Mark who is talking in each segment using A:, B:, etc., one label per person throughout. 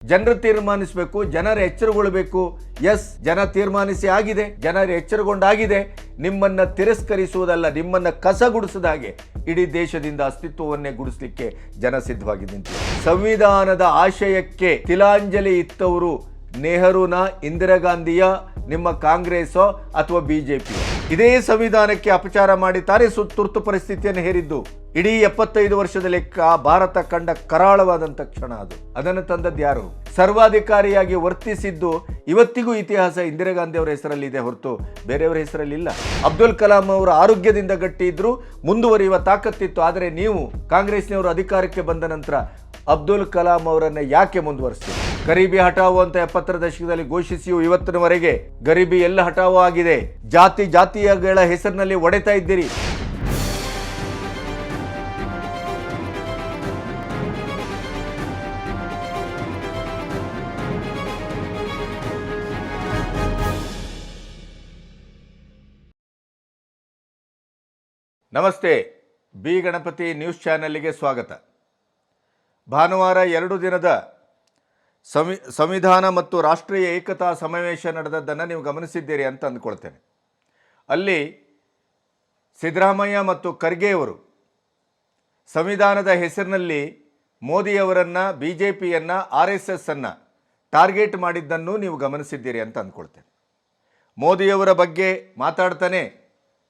A: ಜನರು ತೀರ್ಮಾನಿಸಬೇಕು, ಜನರು ಎಚ್ಚರಗೊಳ್ಳಬೇಕು. ಎಸ್, ಜನ ತೀರ್ಮಾನಿಸಿ ಆಗಿದೆ, ಜನರು ಎಚ್ಚರಗೊಂಡಾಗಿದೆ. ನಿಮ್ಮನ್ನ ತಿರಸ್ಕರಿಸುವುದಲ್ಲ, ನಿಮ್ಮನ್ನ ಕಸಗುಡಿಸದಾಗೆ ಇಡೀ ದೇಶದಿಂದ ಅಸ್ತಿತ್ವವನ್ನೇ ಗುಡಿಸಲಿಕ್ಕೆ ಜನ ಸಿದ್ಧವಾಗಿ ನಿಂತಿದೆ. ಸಂವಿಧಾನದ ಆಶಯಕ್ಕೆ ತಿಲಾಂಜಲಿ ಇತ್ತವರು ನೆಹರೂನ, ಇಂದಿರಾ ಗಾಂಧಿಯ, ನಿಮ್ಮ ಕಾಂಗ್ರೆಸ್ ಅಥವಾ ಬಿಜೆಪಿ. ಇದೇ ಸಂವಿಧಾನಕ್ಕೆ ಅಪಚಾರ ಮಾಡಿ ತಾರೆ ತುರ್ತು ಪರಿಸ್ಥಿತಿಯನ್ನು ಹೇರಿದ್ದು. ಇಡೀ 75 ವರ್ಷದ ಲೆಕ್ಕ ಭಾರತ ಕಂಡ ಕರಾಳವಾದಂಥ ಕ್ಷಣ ಅದು. ಅದನ್ನು ತಂದದ್ದು ಯಾರು? ಸರ್ವಾಧಿಕಾರಿಯಾಗಿ ವರ್ತಿಸಿದ್ದು ಇವತ್ತಿಗೂ ಇತಿಹಾಸ ಇಂದಿರಾ ಗಾಂಧಿ ಅವರ ಹೆಸರಲ್ಲಿದೆ ಹೊರತು ಬೇರೆಯವರ ಹೆಸರಲ್ಲಿಲ್ಲ. ಅಬ್ದುಲ್ ಕಲಾಂ ಅವರು ಆರೋಗ್ಯದಿಂದ ಗಟ್ಟಿ ಇದ್ರು, ಮುಂದುವರಿಯುವ ತಾಕತ್ತಿತ್ತು. ಆದರೆ ನೀವು ಕಾಂಗ್ರೆಸ್ನವರು ಅಧಿಕಾರಕ್ಕೆ ಬಂದ ನಂತರ ಅಬ್ದುಲ್ ಕಲಾಂ ಅವರನ್ನ ಯಾಕೆ ಮುಂದುವರಿಸ್ತೀವಿ? ಗರೀಬಿ ಹಠಾವು ಅಂತ 70ರ ದಶಕದಲ್ಲಿ ಘೋಷಿಸಿಯೂ ಇವತ್ತಿನವರೆಗೆ ಗರೀಬಿ ಎಲ್ಲ ಹಠಾವು ಆಗಿದೆ. ಜಾತಿಗಳ ಹೆಸರಿನಲ್ಲಿ ಒಡೆತಾ ಇದ್ದೀರಿ. ನಮಸ್ತೆ, ಬಿ ಗಣಪತಿ ನ್ಯೂಸ್ ಚಾನೆಲ್ಗೆ ಸ್ವಾಗತ. ಭಾನುವಾರ 2 ದಿನದ ಸಂವಿಧಾನ ಮತ್ತು ರಾಷ್ಟ್ರೀಯ ಏಕತಾ ಸಮಾವೇಶ ನಡೆದದ್ದನ್ನು ನೀವು ಗಮನಿಸಿದ್ದೀರಿ ಅಂತ ಅಂದ್ಕೊಳ್ತೇನೆ. ಅಲ್ಲಿ ಸಿದ್ದರಾಮಯ್ಯ ಮತ್ತು ಖರ್ಗೆ ಅವರು ಸಂವಿಧಾನದ ಹೆಸರಿನಲ್ಲಿ ಮೋದಿಯವರನ್ನು, BJPಯನ್ನು, RSSನ್ನು ಟಾರ್ಗೆಟ್ ಮಾಡಿದ್ದನ್ನು ನೀವು ಗಮನಿಸಿದ್ದೀರಿ ಅಂತ ಅಂದ್ಕೊಳ್ತೇನೆ. ಮೋದಿಯವರ ಬಗ್ಗೆ ಮಾತಾಡ್ತಾನೆ,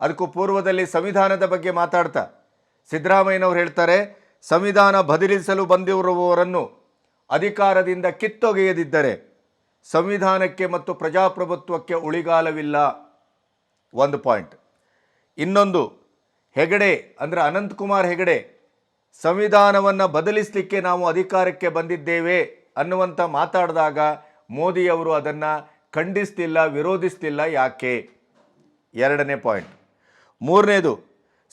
A: ಅದಕ್ಕೂ ಪೂರ್ವದಲ್ಲಿ ಸಂವಿಧಾನದ ಬಗ್ಗೆ ಮಾತಾಡ್ತಾ ಸಿದ್ದರಾಮಯ್ಯನವರು ಹೇಳ್ತಾರೆ, ಸಂವಿಧಾನ ಬದಲಿಸಲು ಬಂದಿರುವವರನ್ನು ಅಧಿಕಾರದಿಂದ ಕಿತ್ತೊಗೆಯದಿದ್ದರೆ ಸಂವಿಧಾನಕ್ಕೆ ಮತ್ತು ಪ್ರಜಾಪ್ರಭುತ್ವಕ್ಕೆ ಉಳಿಗಾಲವಿಲ್ಲ. ಒಂದು ಪಾಯಿಂಟ್. ಇನ್ನೊಂದು, ಹೆಗಡೆ ಅಂದರೆ ಅನಂತಕುಮಾರ್ ಹೆಗಡೆ ಸಂವಿಧಾನವನ್ನು ಬದಲಿಸಲಿಕ್ಕೆ ನಾವು ಅಧಿಕಾರಕ್ಕೆ ಬಂದಿದ್ದೇವೆ ಅನ್ನುವಂಥ ಮಾತಾಡಿದಾಗ ಮೋದಿಯವರು ಅದನ್ನು ಖಂಡಿಸ್ತಿಲ್ಲ, ವಿರೋಧಿಸ್ತಿಲ್ಲ. ಯಾಕೆ? 2ನೇ ಪಾಯಿಂಟ್. 3ನೇದು,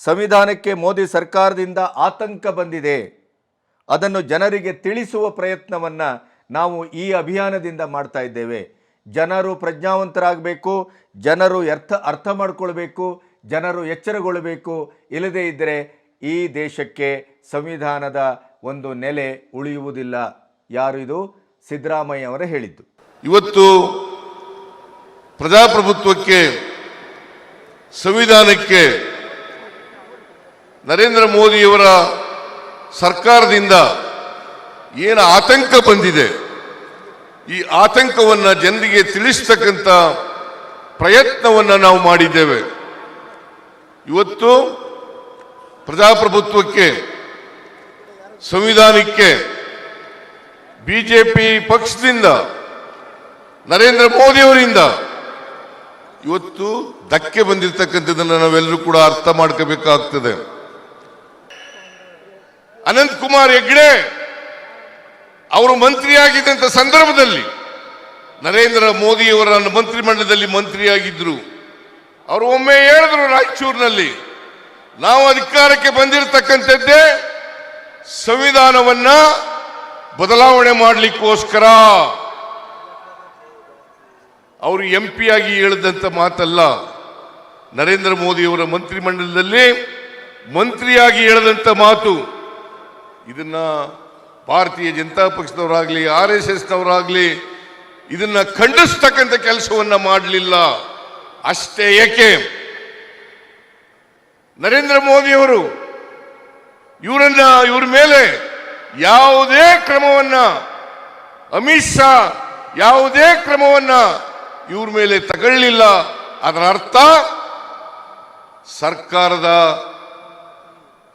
A: ಸಂವಿಧಾನಕ್ಕೆ ಮೋದಿ ಸರ್ಕಾರದಿಂದ ಆತಂಕ ಬಂದಿದೆ. ಅದನ್ನು ಜನರಿಗೆ ತಿಳಿಸುವ ಪ್ರಯತ್ನವನ್ನು ನಾವು ಈ ಅಭಿಯಾನದಿಂದ ಮಾಡ್ತಾ ಇದ್ದೇವೆ. ಜನರು ಪ್ರಜ್ಞಾವಂತರಾಗಬೇಕು, ಜನರು ಅರ್ಥ ಮಾಡಿಕೊಳ್ಬೇಕು, ಜನರು ಎಚ್ಚರಗೊಳ್ಳಬೇಕು. ಇಲ್ಲದೇ ಇದ್ದರೆ ಈ ದೇಶಕ್ಕೆ ಸಂವಿಧಾನದ ಒಂದು ನೆಲೆ ಉಳಿಯುವುದಿಲ್ಲ. ಯಾರು ಇದು? ಸಿದ್ದರಾಮಯ್ಯ ಅವರೇ ಹೇಳಿದ್ದು.
B: ಇವತ್ತು ಪ್ರಜಾಪ್ರಭುತ್ವಕ್ಕೆ, ಸಂವಿಧಾನಕ್ಕೆ ನರೇಂದ್ರ ಮೋದಿಯವರ ಸರ್ಕಾರದಿಂದ ಏನು ಆತಂಕ ಬಂದಿದೆ, ಈ ಆತಂಕವನ್ನು ಜನರಿಗೆ ತಿಳಿಸ್ತಕ್ಕಂಥ ಪ್ರಯತ್ನವನ್ನು ನಾವು ಮಾಡಿದ್ದೇವೆ. ಇವತ್ತು ಪ್ರಜಾಪ್ರಭುತ್ವಕ್ಕೆ, ಸಂವಿಧಾನಕ್ಕೆ BJP ಪಕ್ಷದಿಂದ, ನರೇಂದ್ರ ಮೋದಿಯವರಿಂದ ಇವತ್ತು ಧಕ್ಕೆ ಬಂದಿರತಕ್ಕಂಥದ್ದನ್ನು ನಾವೆಲ್ಲರೂ ಕೂಡ ಅರ್ಥ ಮಾಡ್ಕೋಬೇಕಾಗ್ತದೆ. ಅನಂತಕುಮಾರ್ ಹೆಗಡೆ ಅವರು ಮಂತ್ರಿಯಾಗಿದ್ದಂಥ ಸಂದರ್ಭದಲ್ಲಿ ನರೇಂದ್ರ ಮೋದಿಯವರ ಮಂತ್ರಿಮಂಡಲದಲ್ಲಿ ಮಂತ್ರಿಯಾಗಿದ್ದರು. ಅವರು ಒಮ್ಮೆ ಹೇಳಿದ್ರು ರಾಯಚೂರಿನಲ್ಲಿ, ನಾವು ಅಧಿಕಾರಕ್ಕೆ ಬಂದಿರತಕ್ಕಂಥದ್ದೇ ಸಂವಿಧಾನವನ್ನ ಬದಲಾವಣೆ ಮಾಡಲಿಕ್ಕೋಸ್ಕರ. ಅವರು MP ಆಗಿ ಹೇಳಿದಂಥ ಮಾತಲ್ಲ, ನರೇಂದ್ರ ಮೋದಿಯವರ ಮಂತ್ರಿಮಂಡಲದಲ್ಲಿ ಮಂತ್ರಿಯಾಗಿ ಹೇಳಿದಂಥ ಮಾತು. ಇದನ್ನ ಭಾರತೀಯ ಜನತಾ ಪಕ್ಷದವರಾಗಲಿ, RSSನವರಾಗಲಿ ಇದನ್ನ ಖಂಡಿಸ್ತಕ್ಕಂಥ ಕೆಲಸವನ್ನ ಮಾಡಲಿಲ್ಲ. ಅಷ್ಟೇ ಏಕೆ, ನರೇಂದ್ರ ಮೋದಿಯವರು ಇವ್ರ ಮೇಲೆ ಯಾವುದೇ ಕ್ರಮವನ್ನ, ಅಮಿತ್ ಶಾ ಯಾವುದೇ ಕ್ರಮವನ್ನ ಇವ್ರ ಮೇಲೆ ತಗೊಳ್ಳಿಲ್ಲ. ಅದರ ಅರ್ಥ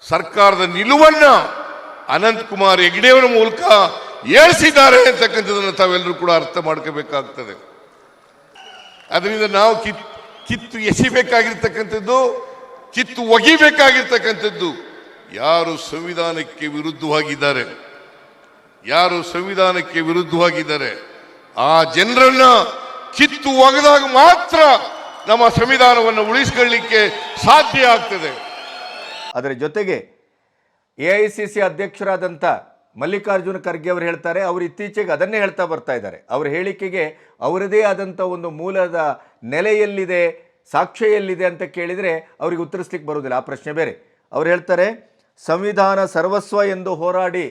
B: ಸರ್ಕಾರದ ನಿಲುವನ್ನ ಅನಂತಕುಮಾರ್ ಹೆಗಡೆಯವರ ಮೂಲಕ ಏಳಿಸಿದ್ದಾರೆ ಅಂತಕ್ಕಂಥದ್ದನ್ನು ತಾವೆಲ್ಲರೂ ಕೂಡ ಅರ್ಥ ಮಾಡ್ಕೋಬೇಕಾಗ್ತದೆ. ಅದರಿಂದ ನಾವು ಕಿತ್ತು ಎಸಿಬೇಕಾಗಿರ್ತಕ್ಕಂಥದ್ದು, ಕಿತ್ತು ಒಗಿಬೇಕಾಗಿರ್ತಕ್ಕಂಥದ್ದು ಯಾರು ಸಂವಿಧಾನಕ್ಕೆ ವಿರುದ್ಧವಾಗಿದ್ದಾರೆ, ಆ ಜನರನ್ನ ಕಿತ್ತು ಒಗೆದಾಗ ಮಾತ್ರ ನಮ್ಮ ಸಂವಿಧಾನವನ್ನು ಉಳಿಸಿಕೊಳ್ಳಲಿಕ್ಕೆ ಸಾಧ್ಯ ಆಗ್ತದೆ.
A: ಅದರ ಜೊತೆಗೆ AICC ಅಧ್ಯಕ್ಷರಾದಂಥ ಮಲ್ಲಿಕಾರ್ಜುನ ಖರ್ಗೆ ಅವರು ಹೇಳ್ತಾರೆ, ಅವರು ಇತ್ತೀಚೆಗೆ ಅದನ್ನೇ ಹೇಳ್ತಾ ಬರ್ತಾ ಇದ್ದಾರೆ. ಅವರ ಹೇಳಿಕೆಗೆ ಅವರದೇ ಆದಂಥ ಒಂದು ಮೂಲದ ನೆಲೆಯಲ್ಲಿದೆ, ಸಾಕ್ಷ್ಯ ಎಲ್ಲಿದೆ ಅಂತ ಕೇಳಿದರೆ ಅವರಿಗೆ ಉತ್ತರಿಸ್ಲಿಕ್ಕೆ ಬರೋದಿಲ್ಲ. ಆ ಪ್ರಶ್ನೆ ಬೇರೆ. ಅವ್ರು ಹೇಳ್ತಾರೆ, ಸಂವಿಧಾನ ಸರ್ವಸ್ವ ಎಂದು ಹೋರಾಡಿ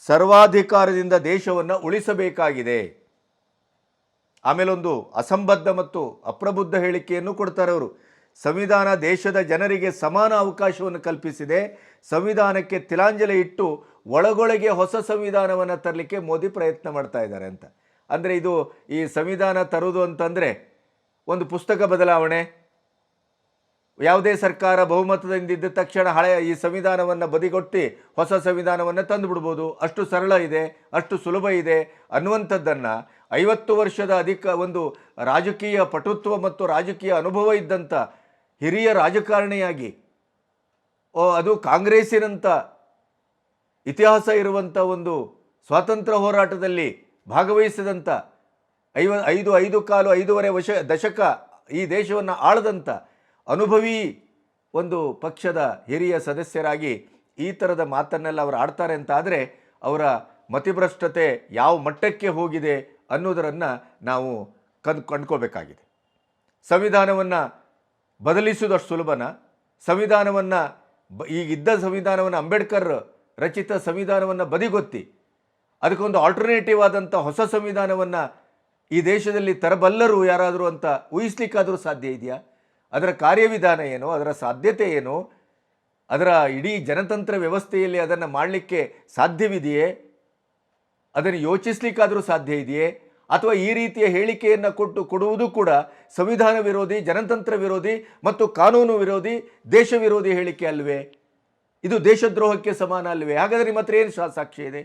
A: ಸರ್ವಾಧಿಕಾರದಿಂದ ದೇಶವನ್ನು ಉಳಿಸಬೇಕಾಗಿದೆ. ಆಮೇಲೊಂದು ಅಸಂಬದ್ಧ ಮತ್ತು ಅಪ್ರಬುದ್ಧ ಹೇಳಿಕೆಯನ್ನು ಕೊಡ್ತಾರೆ ಅವರು. ಸಂವಿಧಾನ ದೇಶದ ಜನರಿಗೆ ಸಮಾನ ಅವಕಾಶವನ್ನು ಕಲ್ಪಿಸಿದೆ. ಸಂವಿಧಾನಕ್ಕೆ ತಿಲಾಂಜಲಿ ಇಟ್ಟು ಒಳಗೊಳಗೆ ಹೊಸ ಸಂವಿಧಾನವನ್ನು ತರಲಿಕ್ಕೆ ಮೋದಿ ಪ್ರಯತ್ನ ಮಾಡ್ತಾ ಇದ್ದಾರೆ ಅಂತ. ಅಂದರೆ ಇದು ಈ ಸಂವಿಧಾನ ತರುವುದು ಅಂತಂದರೆ ಒಂದು ಪುಸ್ತಕ ಬದಲಾವಣೆ, ಯಾವುದೇ ಸರ್ಕಾರ ಬಹುಮತದಿಂದ ಇದ್ದ ತಕ್ಷಣ ಹಳೆಯ ಈ ಸಂವಿಧಾನವನ್ನು ಬದಿಗೊತ್ತಿ ಹೊಸ ಸಂವಿಧಾನವನ್ನು ತಂದು ಬಿಡ್ಬೋದು, ಅಷ್ಟು ಸರಳ ಇದೆ, ಅಷ್ಟು ಸುಲಭ ಇದೆ ಅನ್ನುವಂಥದ್ದನ್ನು 50 ವರ್ಷದ ಒಂದು ರಾಜಕೀಯ ಪಟುತ್ವ ಮತ್ತು ರಾಜಕೀಯ ಅನುಭವ ಇದ್ದಂಥ ಹಿರಿಯ ರಾಜಕಾರಣಿಯಾಗಿ, ಅದು ಕಾಂಗ್ರೆಸ್ಸಿನಂಥ ಇತಿಹಾಸ ಇರುವಂಥ ಒಂದು ಸ್ವಾತಂತ್ರ್ಯ ಹೋರಾಟದಲ್ಲಿ ಭಾಗವಹಿಸಿದಂಥ 5.25 ದಶಕ ಈ ದೇಶವನ್ನು ಆಳದಂಥ ಅನುಭವಿ ಒಂದು ಪಕ್ಷದ ಹಿರಿಯ ಸದಸ್ಯರಾಗಿ ಈ ಥರದ ಮಾತನ್ನೆಲ್ಲ ಅವರು ಆಡ್ತಾರೆ ಅಂತ ಆದರೆ ಅವರ ಮತಿಭ್ರಷ್ಟತೆ ಯಾವ ಮಟ್ಟಕ್ಕೆ ಹೋಗಿದೆ ಅನ್ನೋದನ್ನು ನಾವು ಕಂಡ್ಕೋಬೇಕಾಗಿದೆ. ಸಂವಿಧಾನವನ್ನು ಬದಲಿಸುವುದಷ್ಟು ಸುಲಭನ? ಸಂವಿಧಾನವನ್ನು ಈಗಿದ್ದ ಸಂವಿಧಾನವನ್ನು ಅಂಬೇಡ್ಕರ್ ರಚಿತ ಸಂವಿಧಾನವನ್ನು ಬದಿಗೊತ್ತಿ ಅದಕ್ಕೊಂದು ಆಲ್ಟರ್ನೇಟಿವ್ ಆದಂಥ ಹೊಸ ಸಂವಿಧಾನವನ್ನು ಈ ದೇಶದಲ್ಲಿ ತರಬಲ್ಲರು ಯಾರಾದರೂ ಅಂತ ಊಹಿಸ್ಲಿಕ್ಕಾದರೂ ಸಾಧ್ಯ ಇದೆಯಾ? ಅದರ ಕಾರ್ಯವಿಧಾನ ಏನು, ಅದರ ಸಾಧ್ಯತೆ ಏನು, ಅದರ ಇಡೀ ಜನತಂತ್ರ ವ್ಯವಸ್ಥೆಯಲ್ಲಿ ಅದನ್ನು ಮಾಡಲಿಕ್ಕೆ ಸಾಧ್ಯವಿದೆಯೇ, ಅದನ್ನು ಯೋಚಿಸ್ಲಿಕ್ಕಾದರೂ ಸಾಧ್ಯ ಇದೆಯೇ? ಅಥವಾ ಈ ರೀತಿಯ ಹೇಳಿಕೆಯನ್ನು ಕೊಡುವುದು ಕೂಡ ಸಂವಿಧಾನ ವಿರೋಧಿ, ಜನತಂತ್ರ ವಿರೋಧಿ ಮತ್ತು ಕಾನೂನು ವಿರೋಧಿ, ದೇಶ ವಿರೋಧಿ ಹೇಳಿಕೆ ಅಲ್ವೇ? ಇದು ದೇಶದ್ರೋಹಕ್ಕೆ ಸಮಾನ ಅಲ್ವೇ? ಹಾಗಾದರೆ ನಿಮ್ಮ ಹತ್ರ ಏನು ಸಾಕ್ಷಿ ಇದೆ?